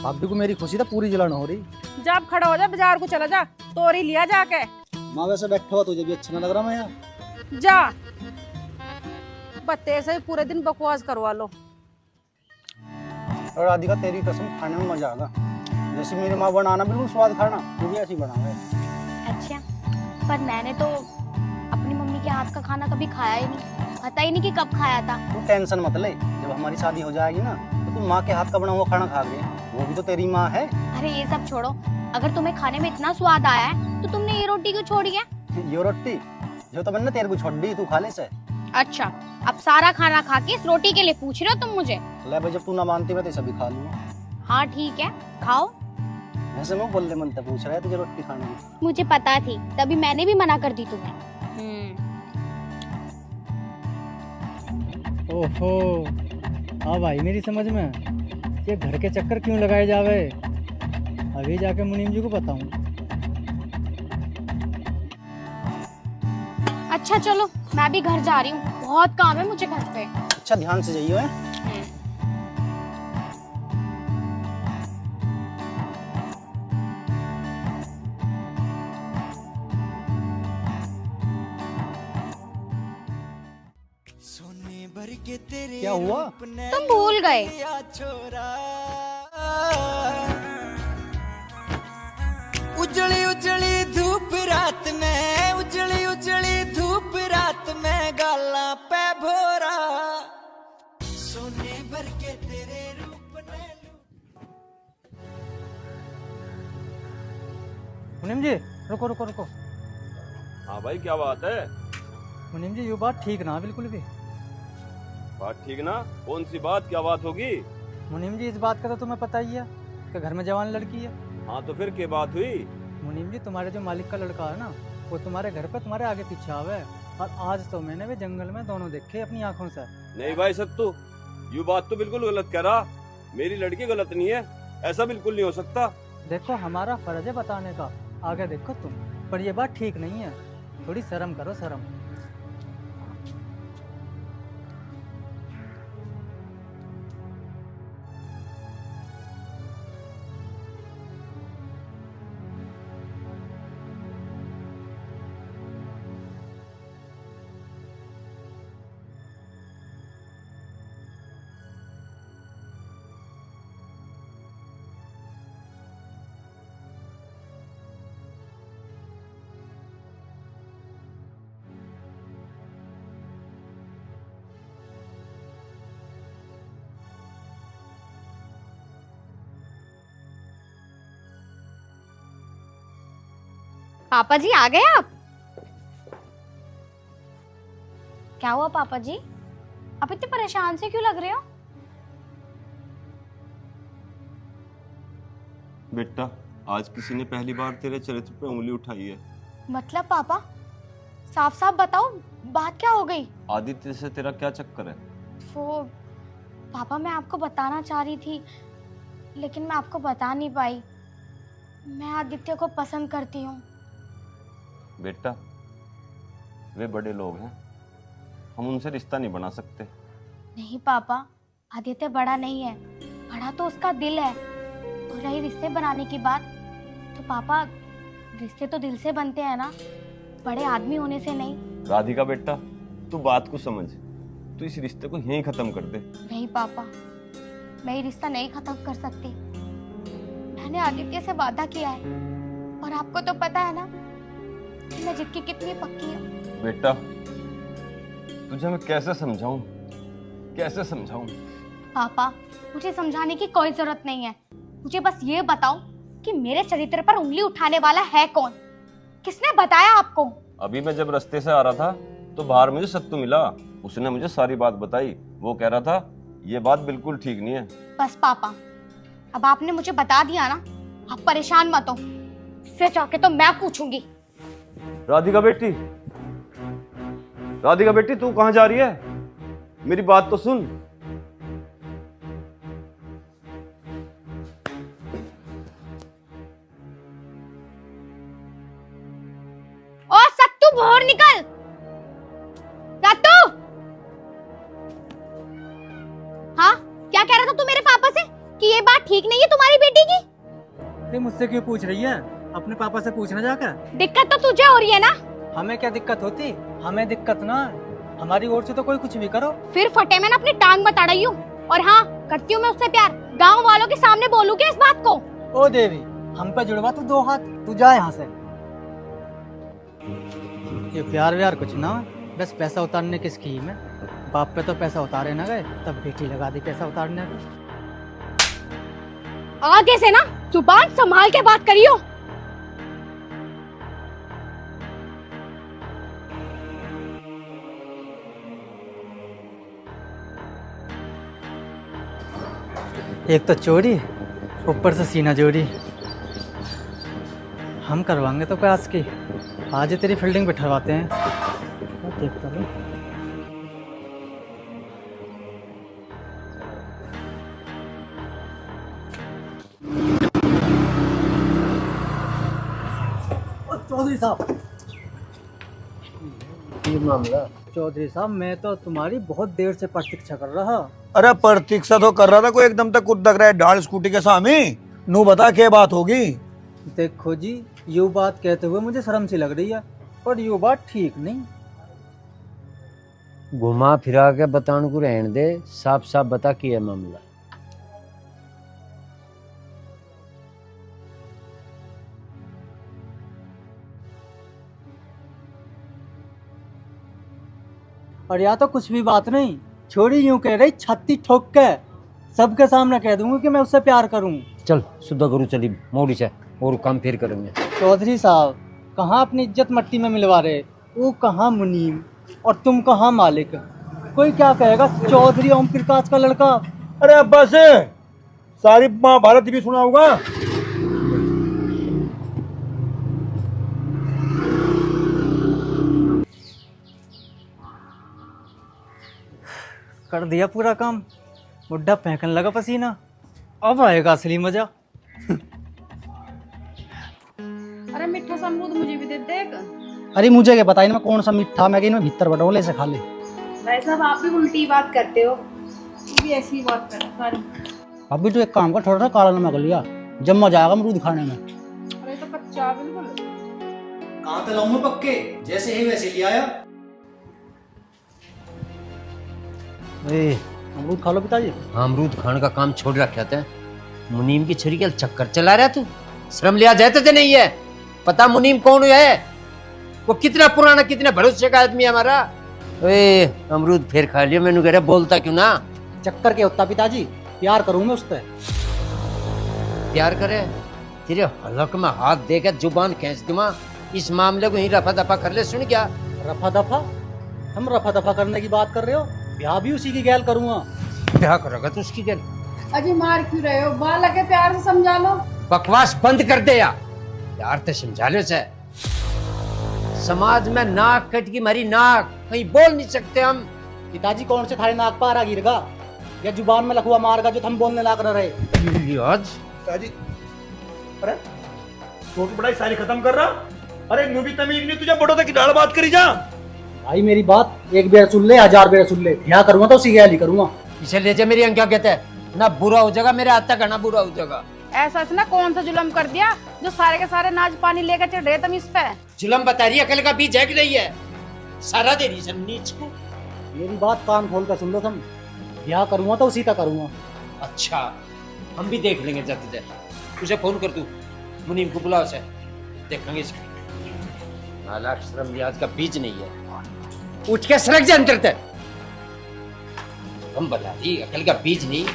भाभी को मेरी खुशी तो पूरी जलन हो रही। जब खड़ा हो जा, बाजार को चला जा, तोरी लिया जाके। माँ वैसे बैठा हुआ तुझे भी अच्छा ना लग रहा मैं यहाँ। जा, बत्ते से पूरे दिन बकवास करवा लो। और राधिका, तेरी कसम, खाने में मजा आएगा। जैसे मेरी माँ बनाना बिल्कुल स्वाद खाना, तू भी ऐसी बनावे। अच्छा, पर मैंने तो अपनी मम्मी के हाथ का खाना कभी खाया ही नहीं, पता ही नहीं कि कब खाया था। तू टेंशन मत ले, जब हमारी शादी हो जाएगी ना, तो तू माँ के हाथ का बना हुआ खाना खा गए, वो भी तो तेरी माँ है। अरे ये सब छोड़ो, अगर तुम्हें खाने में इतना स्वाद आया है तो तुमने ये रोटी क्यों छोड़ी है? ये रोटी जो तो मैंने तेरे को छोड़ दी, तू खा ले से। अच्छा, अब सारा खाना खा के इस रोटी के लिए पूछ रहे हो तुम मुझे? ले भाई, जब तू ना मानती मैं तो सभी खा लूंगा। हाँ ठीक है, खाओ। वैसे मैं बोलने मन से पूछ रहा है तुझे रोटी खाने की। मुझे पता थी, तभी मैंने भी मना कर दी तुम्हें। ओहो, हाँ भाई मेरी समझ में, ये घर के चक्कर क्यों लगाए जावे, अभी जाके मुनीम जी को बताऊं। अच्छा चलो, मैं भी घर जा रही हूँ, बहुत काम है मुझे घर पे। अच्छा, ध्यान से जाइयो है। सोने भर के तेरे क्या हुआ? तुम भूल गए। छोरा, उजली उजली धूप रात में, उजली उजली धूप रात में गाला पे भोरा, सोने भर के तेरे रूप ने। मुनीम जी रुको रुको रुको। हाँ भाई, क्या बात है? मुनीम जी ये बात ठीक ना बिल्कुल भी। बात ठीक ना? कौन सी बात, क्या बात होगी? मुनीम जी इस बात का तो तुम्हें पता ही है कि घर में जवान लड़की है। हाँ तो फिर क्या बात हुई? मुनीम जी, तुम्हारे जो मालिक का लड़का है ना, वो तुम्हारे घर पे तुम्हारे आगे पीछे आवे, और आज तो मैंने भी जंगल में दोनों देखे अपनी आंखों से। नहीं भाई सत्तू, ये बात तो बिल्कुल गलत कह रहा। मेरी लड़की गलत नहीं है, ऐसा बिल्कुल नहीं हो सकता। देखो हमारा फर्ज है बताने का, आगे देखो तुम, पर ये बात ठीक नहीं है, थोड़ी शर्म करो शर्म। पापा जी आ गए आप? क्या हुआ पापा जी, आप इतने परेशान से क्यों लग रहे हो? बेटा, आज किसी ने पहली बार तेरे चरित्र पे उंगली उठाई है। मतलब पापा साफ साफ बताओ, बात क्या हो गई? आदित्य से तेरा क्या चक्कर है? वो पापा मैं आपको बताना चाह रही थी, लेकिन मैं आपको बता नहीं पाई। मैं आदित्य को पसंद करती हूँ। बेटा, वे बड़े लोग हैं, हम उनसे रिश्ता नहीं बना सकते। नहीं पापा, आदित्य बड़ा नहीं है, बड़ा तो उसका दिल है। और रही रिश्ते बनाने की बात, तो पापा रिश्ते तो दिल से बनते हैं ना, बड़े आदमी होने से नहीं। राधिका बेटा, तू बात को समझ, तू इस रिश्ते को यहीं खत्म कर दे। नहीं पापा, मैं ये रिश्ता नहीं खत्म कर सकती। मैंने आदित्य से वादा किया है, और आपको तो पता है ना कि मैं जिद की कितनी पक्की हूँ। बेटा, तुझे मैं कैसे समझाऊं, कैसे समझाऊं? पापा मुझे समझाने की कोई जरूरत नहीं है, मुझे बस ये बताओ कि मेरे चरित्र पर उंगली उठाने वाला है कौन? किसने बताया आपको? अभी मैं जब रास्ते से आ रहा था तो बाहर मुझे सत्तू मिला, उसने मुझे सारी बात बताई। वो कह रहा था ये बात बिल्कुल ठीक नहीं है। बस पापा, अब आपने मुझे बता दिया ना, आप परेशान मत हो, इससे जाके तो मैं पूछूंगी। राधिका बेटी, राधिका बेटी, तू कहाँ जा रही है? मेरी बात तो सुन। ओ सत्तू, बाहर निकल। सत्तू, हाँ क्या कह रहा था तू मेरे पापा से कि ये बात ठीक नहीं है तुम्हारी बेटी की? अरे मुझसे क्यों पूछ रही है, अपने पापा से पूछना जाकर। दिक्कत तो तुझे हो रही है ना? हमें क्या दिक्कत होती, हमें दिक्कत ना, हमारी ओर से तो कोई कुछ भी करो। फिर फटे में ना अपनी टांग बता रही हूँ, और हाँ करती हूँ मैं उससे प्यार, गांव वालों के सामने बोलूंगी इस बात को। ओ देवी, हम पे जुड़वा तू दो हाथ, तू जा यहाँ से। ये प्यार व्यार कुछ ना, बस पैसा उतारने की स्कीम है। बाप पे तो पैसा उतारे ना गए, तब बेटी लगा दी पैसा उतारने की। आगे से ना जुबान संभाल के बात करियो। एक तो चोरी, ऊपर से सीना जोड़ी। हम करवाएंगे तो प्यास की, आज तेरी फील्डिंग बिठवाते हैं। देखता हूँ। चौधरी साहब, ये मामला? चौधरी साहब, मैं तो तुम्हारी बहुत देर से प्रतीक्षा कर रहा। अरे प्रतीक्षा तो कर रहा था, कोई एकदम तक कूद रहा है ढाल स्कूटी के सामने। नू बता क्या बात होगी? देखो जी, यू बात कहते हुए मुझे शर्म सी लग रही है, पर यू बात ठीक नहीं। घुमा फिरा के बताने को रहने दे, साफ साफ बता कि है मामला। और या तो कुछ भी बात नहीं, छोरी यूं कह रही छत्ती ठोक के, सबके सामने कह दूंगा कि मैं उससे प्यार करूं। चल सुधा करू, चली मोड़ी से और काम फिर करेंगे। चौधरी साहब, कहाँ अपनी इज्जत मट्टी में मिलवा रहे, वो कहाँ मुनीम और तुम कहाँ मालिक। कोई क्या कहेगा, चौधरी ओम प्रकाश का लड़का। अरे अब्बा से सारी महाभारत भी सुना होगा। कर दिया पूरा काम, बुड्ढा फेंकने लगा पसीना। अब आएगा असली मजा। अरे मीठा सा अमरूद मुझे भी दे देग। अरे मुझे क्या पता इनमें कौन सा मीठा, मैं इनमें भीतर बटोले से खा ले। भाई साहब आप भी उल्टी बात करते हो, तू भी ऐसी बात कर सारी। अभी तो एक काम कर, थोड़ा सा काला नमक लिया, जब मजा आएगा अमरूद खाने में। अरे तो कच्चा बिल्कुल। कहाँ पे लाऊं मैं पक्के, जैसे ही वैसे ले आया। अमरूद खा लो पिताजी। अमरूद खाने का काम छोड़ रखा था। मुनीम की छुरी के चक्कर चला रहा तू, शर्म लिया जाता तो नहीं है? पता मुनीम कौन है? वो कितना पुराना, कितने भरोसे का आदमी है हमारा। ओए अमरूद फिर खा लिया, मैंने कह रहा बोलता क्यों ना? चक्कर क्या होता पिताजी, प्यार करूं मैं उससे। प्यार करे? तेरे हलक में हाथ देकर जुबान खींच दूंगा। इस मामले को ही रफा दफा कर ले। सुन क्या रफा दफा? हम रफा दफा करने की बात कर रहे हो? ब्याह भी उसी की गैल करूंगा। ब्याह करोगा तो उसकी गैल? अजी मार क्यों रहे हो? बाल लगे प्यार से समझा लो। बकवास बंद कर दे यार, प्यार तो समझा लो से। समाज में नाक कट की मरी नाक, कहीं बोल नहीं सकते हम। पिताजी कौन से थारे नाक पारा गिरगा या जुबान में लखुआ मारगा जो हम बोलने लाग रहे? पिताजी अरे तो बड़ाई सारी खत्म कर रहा। अरे यूं भी तमीज नहीं तुझे, बड़ों तक डाल बात करी जा। भाई मेरी बात एक बेर सुन ले, 1000 बेर सुन ले। ब्याह करूंगा तो उसी गैल ही करूंगा। इसे ले जा मेरी अंक, क्या कहते हैं ना बुरा हो जाएगा मेरे हाथ तक, ना बुरा हो जाएगा। ऐसा ना कौन सा जुल्म कर दिया जो सारे के सारे नाच पानी लेकर चढ़ रहे तुम इस पे? जुल्म बता रही है, अकल का बीज है कि नहीं है? सारा दे रही सब नीच को। मेरी बात कान खोल कर सुन लो तुम, ब्याह करूंगा तो उसी का करूंगा। अच्छा हम भी देख लेंगे जाते जाते। तुझे फोन कर तू मुनीम को बुलाओ से, देखेंगे इसको। नालायक शर्म लिहाज का बीज नहीं है, उठ के सड़क जा अंदर तक। हम बता दी अकल का बीज नहीं।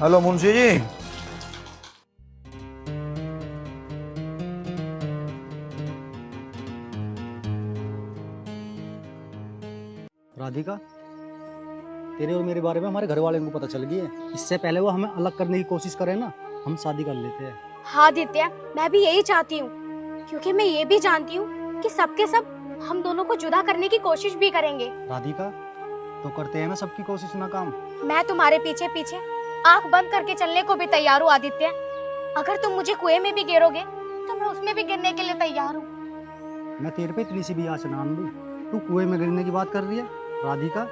हेलो मुंशी जी। राधिका, तेरे और मेरे बारे में हमारे घर वाले को पता चल गया है। इससे पहले वो हमें अलग करने की कोशिश करे ना, हम शादी कर लेते हैं। हाँ आदित्य, मैं भी यही चाहती हूँ, क्योंकि मैं ये भी जानती हूँ कि सबके सब हम दोनों को जुदा करने की कोशिश भी करेंगे। राधिका, तो करते हैं ना सबकी कोशिश नाकाम। मैं तुम्हारे पीछे पीछे आंख बंद करके चलने को भी तैयार हूँ आदित्य। अगर तुम मुझे कुएं में भी गिरोगे तो मैं उसमें भी गिरने के लिए तैयार हूँ। मैं तेरे पे इतनी सी भी आस ना लूं, तू कुएं में गिरने की बात कर रही है। राधिका,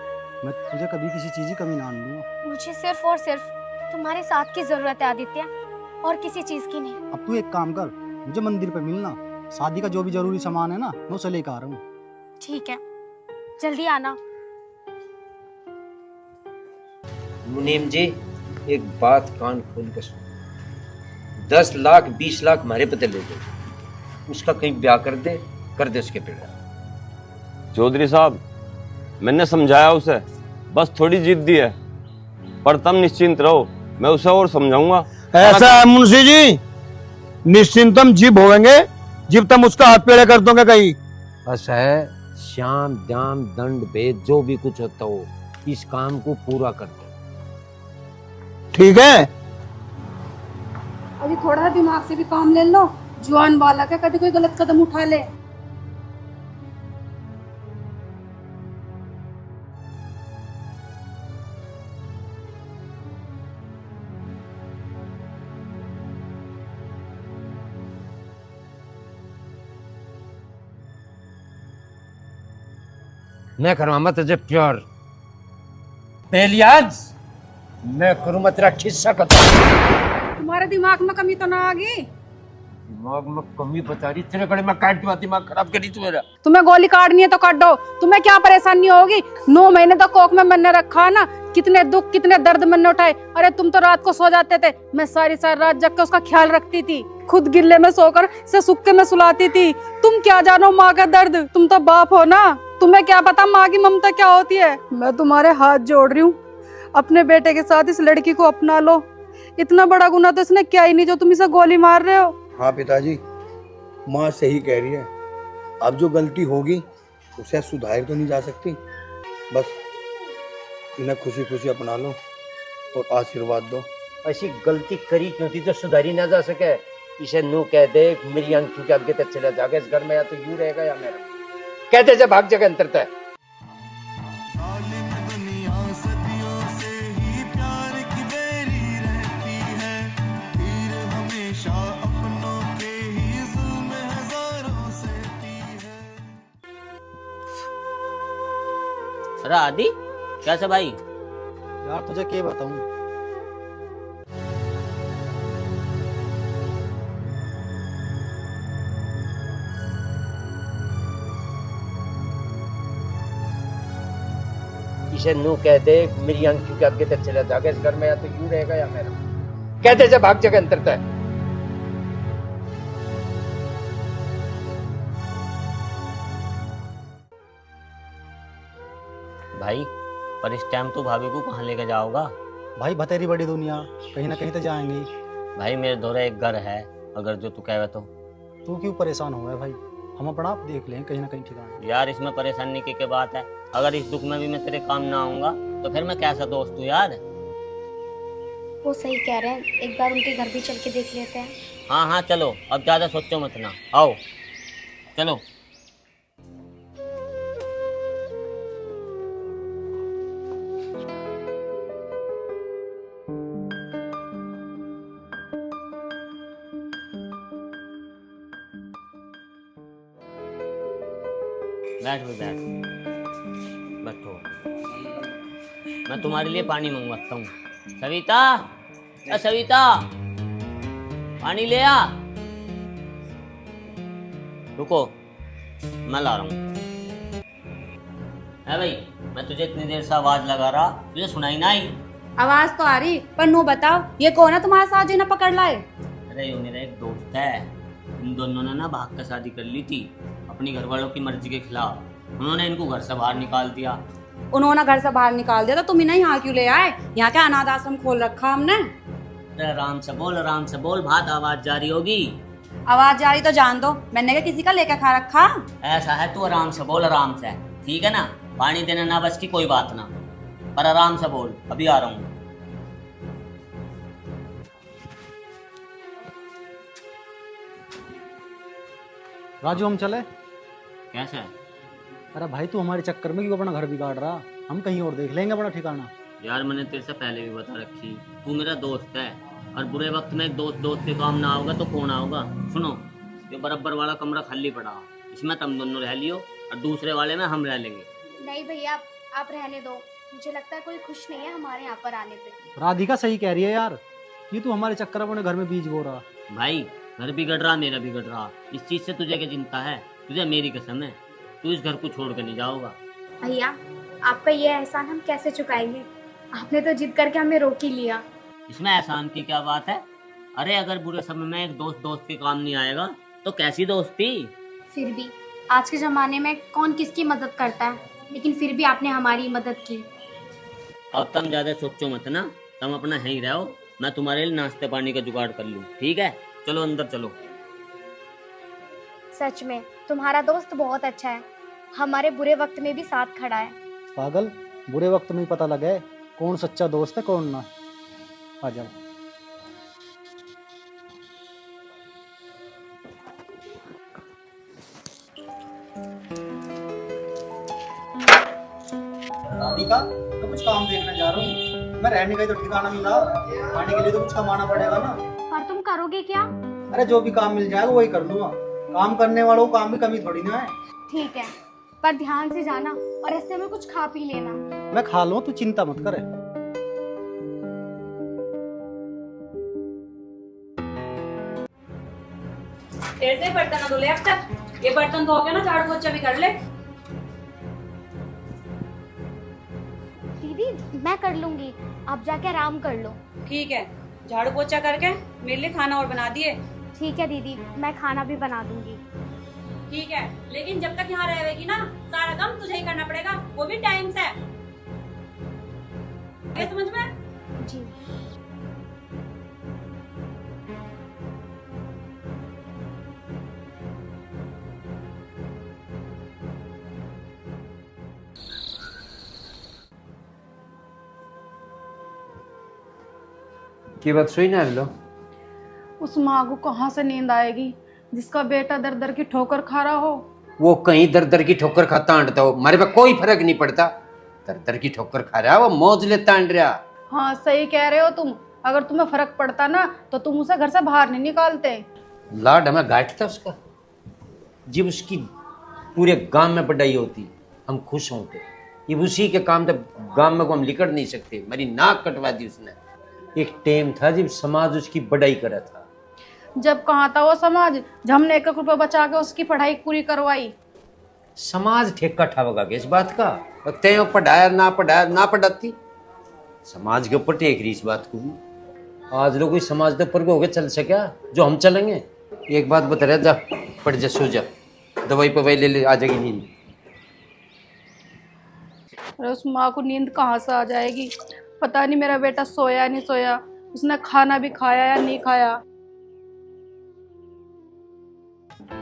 मैं तुझे कभी किसी चीज की कमी ना दूंगा। मुझे सिर्फ और सिर्फ तुम्हारे साथ की जरूरत है आदित्य, और किसी चीज की नहीं। अब तू एक काम कर, मुझे मंदिर पे मिलना, शादी का जो भी जरूरी सामान है ना मैं उसे लेकर आ रहा हूँ। ठीक है, जल्दी आना। मुनीम जी एक बात कान खोल कर सुनो, 10 लाख 20 लाख हमारे पते ले दे, उसका कहीं ब्याह कर दे उसके पेड़। चौधरी साहब मैंने समझाया उसे, बस थोड़ी जिद्दी है, पर तुम निश्चिंत रहो, मैं उसे और समझाऊंगा। ऐसा है मुंशी जी, निश्चिंतम जीव होंगे जब तुम उसका हाथ पेड़े कर दोगे कहीं। बस है श्याम दाम दंड भेद जो भी कुछ होता हो, इस काम को पूरा कर दो। ठीक है? अभी थोड़ा सा दिमाग से भी काम ले लो, जवान वाला का कभी कोई गलत कदम उठा ले। मैं करवाऊंगा तुझे प्यार, पहली आज मैं करूंगा तेरा खिस्सा खत्म। तुम्हारे दिमाग में कमी तो ना आ गई? दिमाग में कमी बता रही तेरे कड़े, मैं काट दूंगा, दिमाग खराब करी तू मेरा। तुम्हें गोली काटनी है तो काट दो, तुम्हें क्या परेशानी होगी? 9 महीने तो कोख में मैंने रखा ना, कितने दुख कितने दर्द मैंने उठाए। अरे तुम तो रात को सो जाते थे, मैं सारी रात जग के उसका ख्याल रखती थी, खुद गिल्ले में सोकर से सुक्के में सुलाती थी। तुम क्या जानो माँ का दर्द, तुम तो बाप हो ना, तुम्हें क्या पता माँ की ममता क्या होती है। मैं तुम्हारे हाथ जोड़ रही हूँ, अपने बेटे के साथ इस लड़की को अपना लो। इतना बड़ा गुनाह तो इसने क्या ही नहीं जो तुम इसे गोली मार रहे हो। हाँ पिताजी, माँ सही कह रही है, अब जो गलती होगी उसे सुधार तो नहीं जा सकती। बस इन्हें खुशी खुशी अपना लो और आशीर्वाद दो। ऐसी गलती करी क्यों थी जो सुधारी ना जा सके? इसे नो कह दे मेरी आंखों के आगे तक चला जाएगा इस घर में, या तो यूं रहेगा या मेरा। कहते जब भाग जगह अंतर तय। अरे आदि कैसे भाई? यार तुझे क्या बताऊं, इसे नू कह दे मेरी आंखों के आगे तक चला जाएगा इस घर में, या तो यूं रहेगा या मेरा कहते से भाग जगह अंतर तय। भाई पर इस टाइम तू भाभी को कहाँ लेके जाओगा? भाई बतेरी बड़ी दुनिया, कहीं ना कहीं तो जाएंगे। भाई मेरे दोरे एक घर है, अगर जो तू कहे तो। तू क्यों परेशान हो गया भाई, हम अपना आप देख लें कहीं ना कहीं ठिकाना। यार इसमें परेशानी की बात है, अगर इस दुख में भी मैं तेरे काम ना आऊंगा तो फिर मैं कैसा दोस्त हूँ यार। वो सही कह रहे हैं, एक बार उनके घर भी चल के देख लेते हैं। हाँ हाँ चलो, अब ज्यादा सोचो मत ना, आओ चलो। बैठ भाई बैठ, बैठो। मैं तुम्हारे लिए पानी मंगवाता हूँ। सविता, सविता पानी ले आ। रुको मैं ला रहा हूँ। है भाई, मैं तुझे इतनी देर से आवाज लगा रहा, तुझे सुनाई ना आई? आवाज तो आ रही, पर नो बताओ ये कौन है तुम्हारे साथ जो ना पकड़ लाए? अरे ये मेरा एक दोस्त है, इन दोनों ने ना भाग कर शादी कर ली थी अपनी घर वालों की मर्जी के खिलाफ। उन्होंने इनको घर से बाहर निकाल दिया। उन्होंने घर से बाहर निकाल दिया तो तुम इन्हें यहाँ क्यों ले आए? यहाँ क्या अनाथ आश्रम खोल रखा हमने? अरे आराम से बोल, बात आवाज जा रही होगी। आवाज जा रही तो जान दो, मैंने क्या किसी का लेकर खा रखा? ऐसा है तू आराम से बोल, आराम से, ठीक है ना? पानी देना ना बस की कोई बात ना, पर आराम से बोल, अभी आ रहा हूँ। राजू हम चले? कैसे? अरे भाई तू हमारे चक्कर में क्यों अपना घर बिगाड़ रहा, हम कहीं और देख लेंगे अपना ठिकाना। यार मैंने तेरे से पहले भी बता रखी, तू मेरा दोस्त है, और बुरे वक्त में एक दोस्त के काम ना होगा तो कौन आओगा? सुनो, ये बराबर वाला कमरा खाली पड़ा, इसमें तुम दोनों रह लियो और दूसरे वाले में हम रह लेंगे। नहीं भैया आप रहने दो, मुझे लगता है कोई खुश नहीं है हमारे यहाँ पर आने पे। राधिका सही कह रही है यार, ये तू हमारे चक्कर अपने घर में बीज बो रहा। भाई घर बिगड़ रहा, मेरा बिगड़ रहा, इस चीज से तुझे क्या चिंता है? तुझे मेरी कसम है, तू इस घर को छोड़ कर नहीं जाओगा। भैया आपका ये एहसान हम कैसे चुकाएंगे, आपने तो जिद करके हमें रोक ही लिया। इसमें एहसान की क्या बात है? अरे अगर बुरे समय में एक दोस्त के काम नहीं आएगा तो कैसी दोस्ती? फिर भी आज के जमाने में कौन किसकी मदद करता है, लेकिन फिर भी आपने हमारी मदद की। अब तुम ज्यादा सोचो मत ना, तुम अपना यहीं रहो, मैं तुम्हारे लिए नाश्ते पानी का जुगाड़ कर लूँ, ठीक है? चलो अंदर चलो। सच में तुम्हारा दोस्त बहुत अच्छा है, हमारे बुरे वक्त में भी साथ खड़ा है। पागल, बुरे वक्त में ही पता लगा है कौन सच्चा दोस्त है कौन ना। आ जाओ। राधिका, तो कुछ काम देखने जा रहा हूँ मैं, रहने का ही तो ठिकाना मिला, खाने के लिए तो कुछ कमाना पड़ेगा ना। पर तुम करोगे क्या? अरे जो भी काम मिल जाएगा वही कर लूंगा, काम करने वालों को काम भी कमी थोड़ी ना है। ठीक है, पर ध्यान से जाना और रास्ते में कुछ खा पी लेना। मैं खा लूँ, तू चिंता मत करे। देर से बर्तन धो ले, अब तक ये बर्तन धो के ना झाड़ू पोछा भी कर ले। दीदी मैं कर लूंगी, आप जाके आराम कर लो। ठीक है, झाड़ू पोछा करके मेरे लिए खाना और बना दिए। ठीक है दीदी, मैं खाना भी बना दूंगी। ठीक है, लेकिन जब तक यहाँ रहेगी ना सारा काम तुझे ही करना पड़ेगा, वो भी टाइम से। ये समझ में? जी। की बात सुई ना लो। उस माँ को कहाँ से नींद आएगी जिसका बेटा दर दर की ठोकर खा रहा हो? वो कहीं दर दर की ठोकर खाता आंटता हो, हमारे पे कोई फर्क नहीं पड़ता। दर दर की ठोकर खा रहा, वो मौज लेता आंट रहा। हाँ सही कह रहे हो तुम, अगर तुम्हें फर्क पड़ता ना तो तुम उसे घर से बाहर नहीं निकालते। लाड हमें गांठता उसका, जब उसकी पूरे गांव में बढ़ाई होती हम खुश होते, ये उसी के काम तो गांव में को हम लिकड़ नहीं सकते। मेरी नाक कटवा दी उसने। एक टाइम था जब समाज उसकी बड़ाई करा था। जब कहाँ था वो समाज, जब हमने 1 रुपया बचा के उसकी पढ़ाई पूरी करवाई। समाज ठेका ठावगा इस बात का? तय पढ़ाया ना पढ़ाती, समाज के ऊपर टेक रही इस बात को भी। आज लोग कोई समाज के ऊपर होके चल सका जो हम चलेंगे? एक बात बता रहा, जा पढ़ जा, सो जा, दवाई पवाई ले आ जाएगी नींद। अरे उस माँ को नींद कहाँ से आ जाएगी? पता नहीं मेरा बेटा सोया नहीं सोया, उसने खाना भी खाया या नहीं खाया।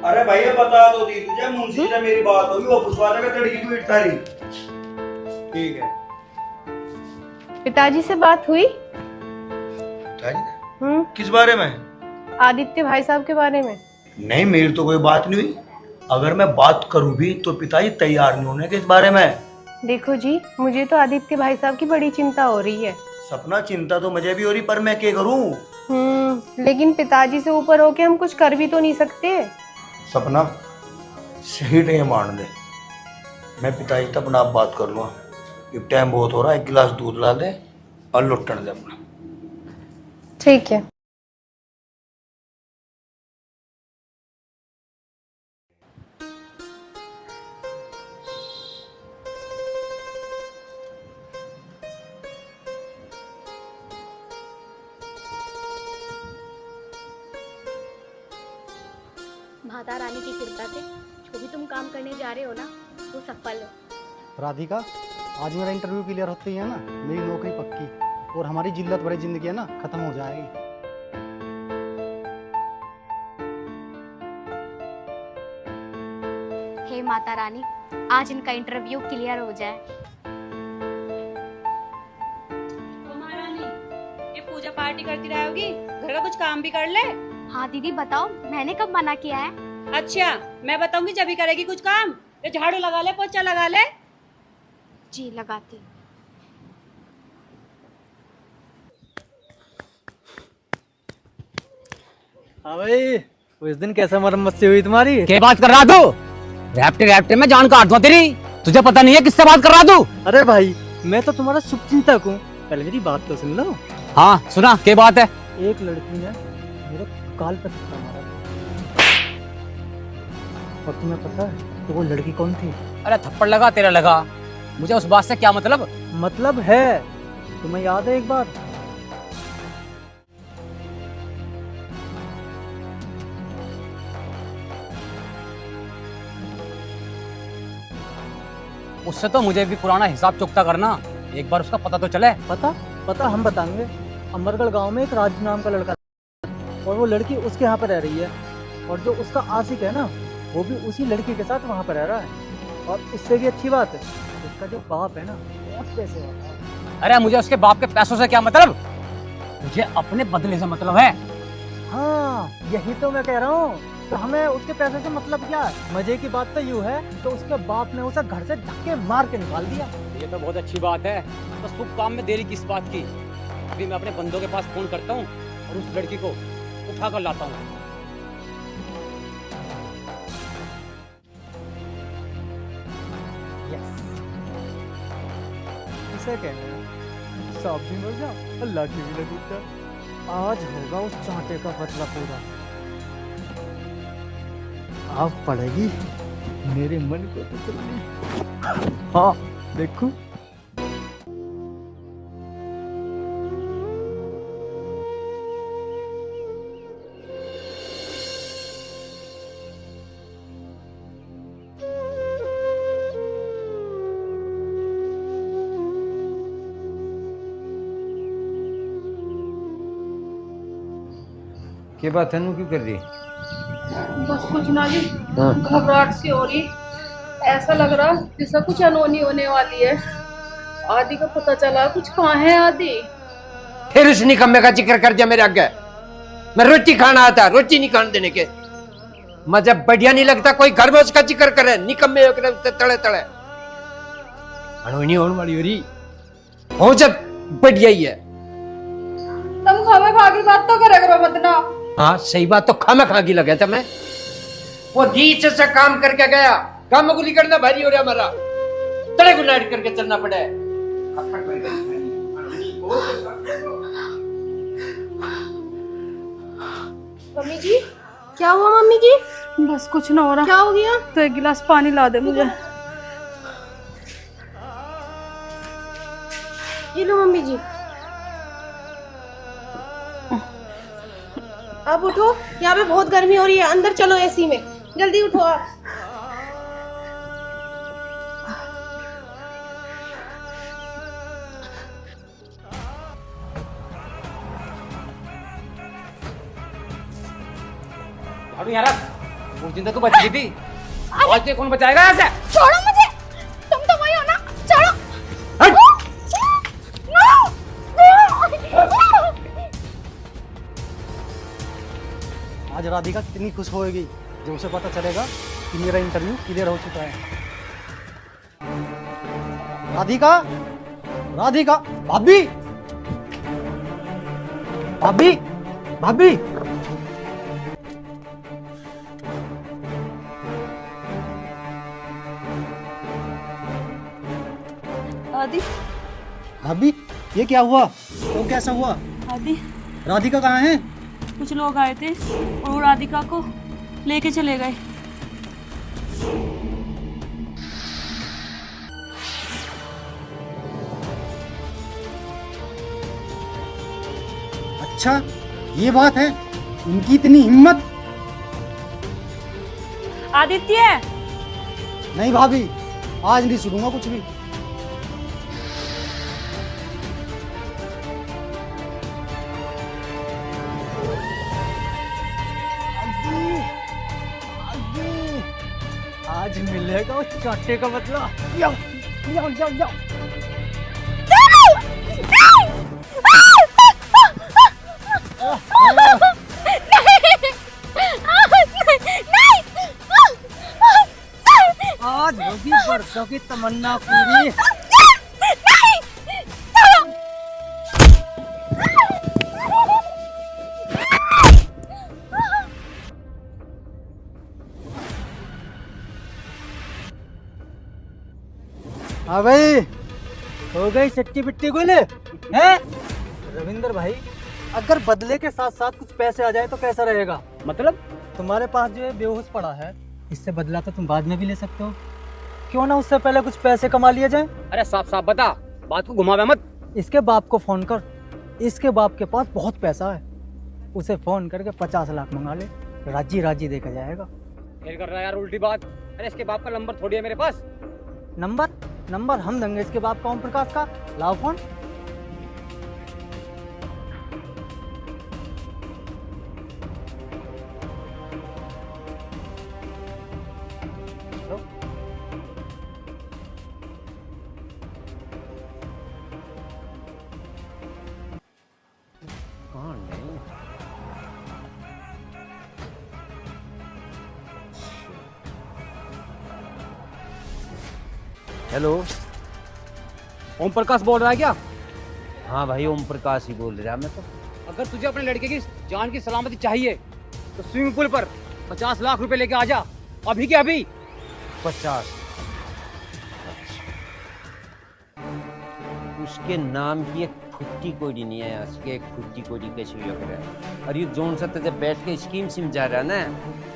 अरे भैया बता दो दी तुझे, मुंशी से मेरी बात होगी, वो पुछवाने का लड़की को इट्टा रही। ठीक है। पिताजी से बात हुई? किस बारे में? आदित्य भाई साहब के बारे में। नहीं, मेरी तो कोई बात नहीं हुई। अगर मैं बात करूं भी तो पिताजी तैयार नहीं होने के इस बारे में। देखो जी, मुझे तो आदित्य भाई साहब की बड़ी चिंता हो रही है। सपना, चिंता तो मुझे भी हो रही, पर मैं क्या करूं? लेकिन पिताजी से ऊपर होके हम कुछ कर भी तो नहीं सकते। सपना, सही टाइम मान दे, मैं पिताजी से अपना आप बात कर लूँगा। अब टाइम बहुत हो रहा है, 1 गिलास दूध ला दे और लुट्टन दे अपना। ठीक है। माता रानी की कृपा से जो भी तुम काम करने जा रहे हो ना, वो सफल हो। राधिका, आज मेरा इंटरव्यू क्लियर होते ही है ना, मेरी नौकरी पक्की और हमारी जिल्लत भरी जिंदगी है ना खत्म हो जाएगी। हे माता रानी, आज इनका इंटरव्यू क्लियर हो जाए। महारानी, ये पूजा पार्टी करती रहोगी, घर का कुछ काम भी कर ले। हाँ दीदी बताओ, मैंने कब मना किया है? अच्छा, मैं बताऊंगी जब भी करेगी कुछ काम। ये झाड़ू लगा ले, पोछा लगा ले। जी लगाती। हाँ भाई, उस दिन कैसे मरम्मत से हुई तुम्हारी? क्या बात कर रहा तू? रैप्टे में जान काट दूं तेरी। तुझे पता नहीं है किससे बात कर रहा तू? अरे भाई, मैं तो तुम्हारा शुभचिंतक हूँ, पहले मेरी बात तो सुन लो। हाँ सुना, क्या बात है? एक लड़की ने मेरे गाल पे थप्पड़ मारा और तुम्हें पता है तो वो लड़की कौन थी? अरे थप्पड़ लगा तेरा लगा, मुझे उस बात से क्या मतलब? मतलब है, तुम्हें याद है एक बार उससे तो मुझे भी पुराना हिसाब चुकता करना, एक बार उसका पता तो चले। पता हम बताएंगे। अमरगढ़ गांव में एक राजू नाम का लड़का था और वो लड़की उसके यहाँ पर रह रही है और जो उसका आशिक है ना, वो भी उसी लड़की के साथ वहाँ पर रह रहा है। और उससे भी अच्छी बात है, उसका जो बाप है ना, बहुत पैसे वाला है। अरे मुझे उसके बाप के पैसों से क्या मतलब, मुझे अपने बदले से मतलब है। हाँ यही तो मैं कह रहा हूँ, तो हमें उसके पैसे से मतलब क्या है? मजे की बात तो यूँ है तो उसके बाप ने उसे घर से धक्के मार के निकाल दिया। ये तो बहुत अच्छी बात है, तो शुभ काम में देरी किस बात की? अभी मैं अपने बंदों के पास फोन करता हूँ और उस लड़की को उठा कर लाता हूँ। इसे कहते हैं सांप भी मर जाओ और लाठी भी न टूट जाए। आज होगा उस चांटे का बदला पूरा। अब पड़ेगी मेरे मन को तसल्ली। हाँ देखो, क्या बात है, क्यों कर रही? बस कुछ ना जी, घबराहट सी हो रही, ऐसा लग रहा जैसा कुछ अनहोनी होने वाली है। आदि का पता चला कुछ कहाँ है आदि? फिर उस निकम्मे का जिक्र कर दिया मेरे आगे। मैं रोटी खाना आता, रोटी नहीं खाने देने के। मुझे बढ़िया नहीं लगता कोई घर में उसका जिक्र करे, निकम्मे तड़े तड़े। अनहोनी होने वाली हो रही हो जब बढ़िया ही है। तुम खावे खा की बात तो करे करो मत ना। हाँ सही बात, तो खामा खा की लगे था। मैं वो दीच से काम करके गया, काम को निकलना भारी हो रहा हमारा। तड़े को लाइट करके चलना पड़े। मम्मी जी, क्या हुआ मम्मी जी? बस कुछ ना हो रहा। क्या हो गया? तो एक गिलास पानी ला दे मुझे। ये लो मम्मी जी। आप उठो, यहाँ पे बहुत गर्मी हो रही है, अंदर चलो एसी में, जल्दी उठो आप। झाड़ू यहाँ रख। उस दिन तो तू बच गई थी, आज तो कौन बचाएगा ऐसे? छोड़ो मुझे, तुम तो वही हो ना, छोड़ो। आज राधिका कितनी खुश होएगी जब उसे पता चलेगा कि मेरा इंटरव्यू क्लियर हो चुका है। राधिका, राधिका, भाभी, भाभी, भाभी। आदि, भाभी, ये क्या हुआ? तो कैसा हुआ? आदि, राधिका कहाँ है? कुछ लोग आए थे और वो राधिका को लेके चले गए। अच्छा, ये बात है, उनकी इतनी हिम्मत। आदित्य, नहीं भाभी, आज नहीं सुनूंगा कुछ भी। आज मिलेगा उस चाटे का बदला। जाओ, जाओ, जाओ, जाओ। आज होगी बरसों की तमन्ना पूरी। हाँ भाई, हो गई चट्टी पिट्टी गोले हैं? रविंदर भाई, अगर बदले के साथ साथ कुछ पैसे आ जाए तो कैसा रहेगा? मतलब तुम्हारे पास जो है बेहोश पड़ा है, इससे बदला तो तुम बाद में भी ले सकते हो। क्यों ना उससे पहले कुछ पैसे कमा लिए जाए? अरे साफ साफ बता, बात को घुमावे मत। इसके बाप को फोन कर, इसके बाप के पास बहुत पैसा है, उसे फोन करके 50 लाख मंगा ले, राजी राजी देकर जाएगा। फिर कर रहा है यार उल्टी बात। अरे इसके बाप का नंबर थोड़ी है मेरे पास। नंबर हम देंगे इसके बाप का, ओम प्रकाश का। लाओ फोन। लो। कौन है? हेलो, ओम प्रकाश बोल रहा है क्या? हाँ भाई, ओम प्रकाश ही बोल रहा मैं तो। अगर तुझे अपने लड़के की जान की सलामती चाहिए तो स्विमिंग पूल पर 50 लाख रुपए लेके आ जा, अभी के अभी। 50? उसके नाम की एक फुट्टी कोड़ी नहीं है, उसके एक फुट्टी कोड़ी कैसे भी रहा है। और ये जोन सा तुझे बैठ के स्कीम समझा रहा ना,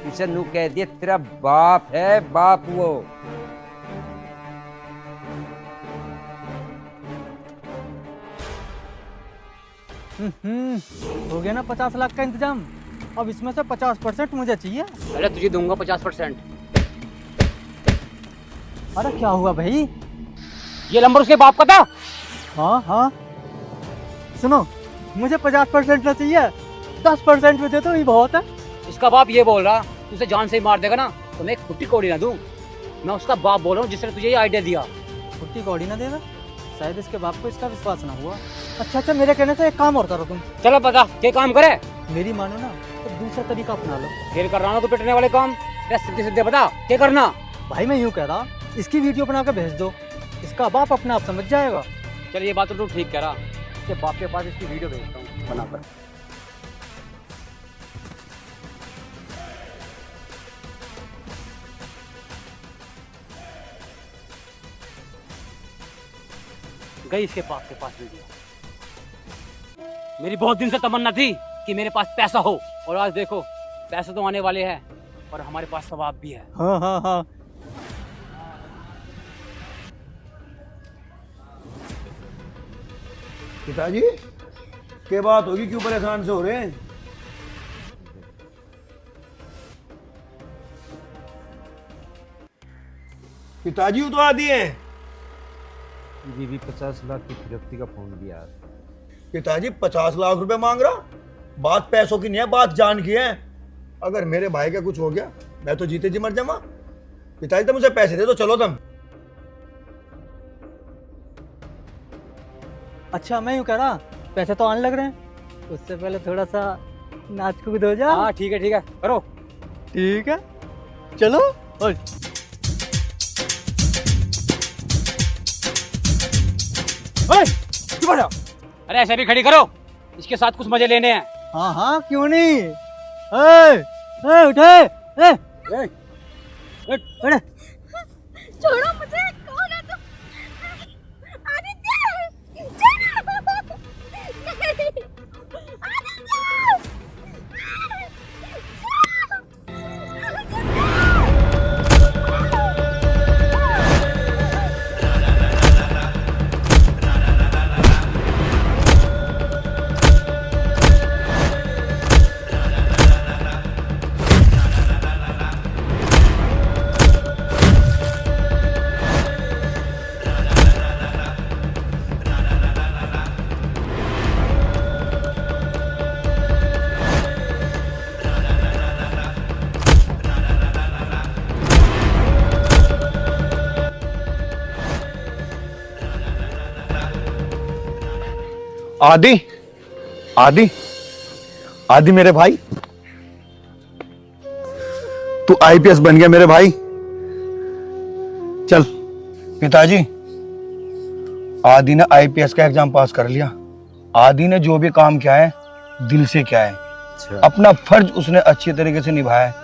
उसे नू कह दिया तेरा बाप है, बाप वो। हो गया ना 50 लाख का इंतजाम। अब इसमें से 50% मुझे चाहिए। अरे तुझे दूंगा 50%। अरे क्या हुआ भाई? ये नंबर उसके बाप का था। हाँ हाँ, सुनो, मुझे 50% ना चाहिए, 10% में दे तो ये बहुत है। इसका बाप ये बोल रहा तुझे जान से ही मार देगा ना तो मैं एक फुट्टी कौड़ी ना दूं। मैं उसका बाप बोल रहा हूँ जिसने तुझे ये आइडिया दिया। फुट्टी कौड़ी ना देगा? शायद इसके बाप को इसका विश्वास ना हुआ। अच्छा, मेरे कहने से एक काम और करो तुम। चलो बता क्या काम करे। मेरी मानो ना तो दूसरा तरीका अपना लो। फिर कर रहा हूँ तो पिटने वाले काम। सीधे सीधे बता क्या करना। भाई मैं यूँ कह रहा, इसकी वीडियो बना के भेज दो, इसका बाप अपने आप समझ जाएगा। चल ये बात तो तू ठीक कह रहा, इसके बाप के पास इसकी वीडियो भेजता हूँ बनाकर। गई इसके पास के पास वीडियो। मेरी बहुत दिन से तमन्ना थी कि मेरे पास पैसा हो, और आज देखो पैसे तो आने वाले हैं और हमारे पास सवाब भी है। हाँ हाँ हाँ। पिताजी क्या बात होगी, क्यों परेशान से हो रहे हैं? पिताजी तो आदि है। बीवी 50 लाख की फिरौती का फोन भी आ रहा। पिताजी 50 लाख रुपए मांग रहा? बात पैसों की नहीं है, बात जान की है। अगर मेरे भाई का कुछ हो गया मैं तो जीते जी मर जाऊंगा। पिताजी तो मुझे पैसे दे दो, चलो तुम। अच्छा मैं यूँ कह रहा, पैसे तो आने लग रहे हैं, उससे पहले थोड़ा सा नाच कूद हो जा। हाँ ठीक है करो। ठीक है चलो। और चुप हो जाओ। अरे ऐसे भी खड़ी करो, इसके साथ कुछ मजे लेने हैं। हाँ हाँ क्यों नहीं। उठे अरे छोड़ो मुझे, कौन है तुम? आदित्य! आदि आदि आदि मेरे भाई, तू आईपीएस बन गया मेरे भाई। चल पिताजी, आदि ने आईपीएस का एग्जाम पास कर लिया। आदि ने जो भी काम किया है दिल से किया है। अपना फर्ज उसने अच्छी तरीके से निभाया है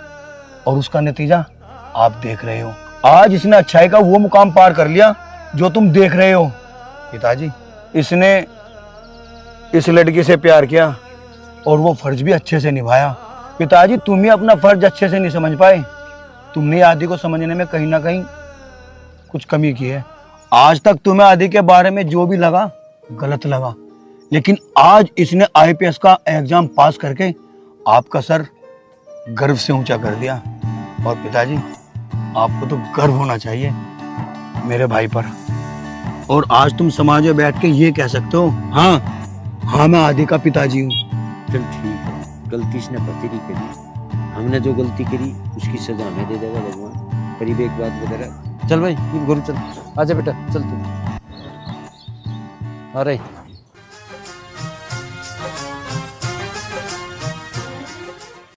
और उसका नतीजा आप देख रहे हो। आज इसने अच्छाई का वो मुकाम पार कर लिया जो तुम देख रहे हो। पिताजी, इसने इस लड़की से प्यार किया और वो फर्ज भी अच्छे से निभाया। पिताजी, तुम ही अपना फर्ज अच्छे से नहीं समझ पाए। तुमने आदि को समझने में कहीं ना कहीं कुछ कमी की है। आज तक तुम्हें आदि के बारे में जो भी लगा गलत लगा, लेकिन आज इसने आईपीएस का एग्जाम पास करके आपका सर गर्व से ऊंचा कर दिया। और पिताजी, आपको तो गर्व होना चाहिए मेरे भाई पर। और आज तुम समाज में बैठ के ये कह सकते हो, हाँ मैं आदि का पिताजी हूँ। चल ठीक है, गलती इसने बतेरी करी, हमने जो गलती करी उसकी सजा हमें दे देगा भगवान। करीब एक बात बता रहा। चल भाई, ये घर चल, आजा बेटा चल तू। आ रही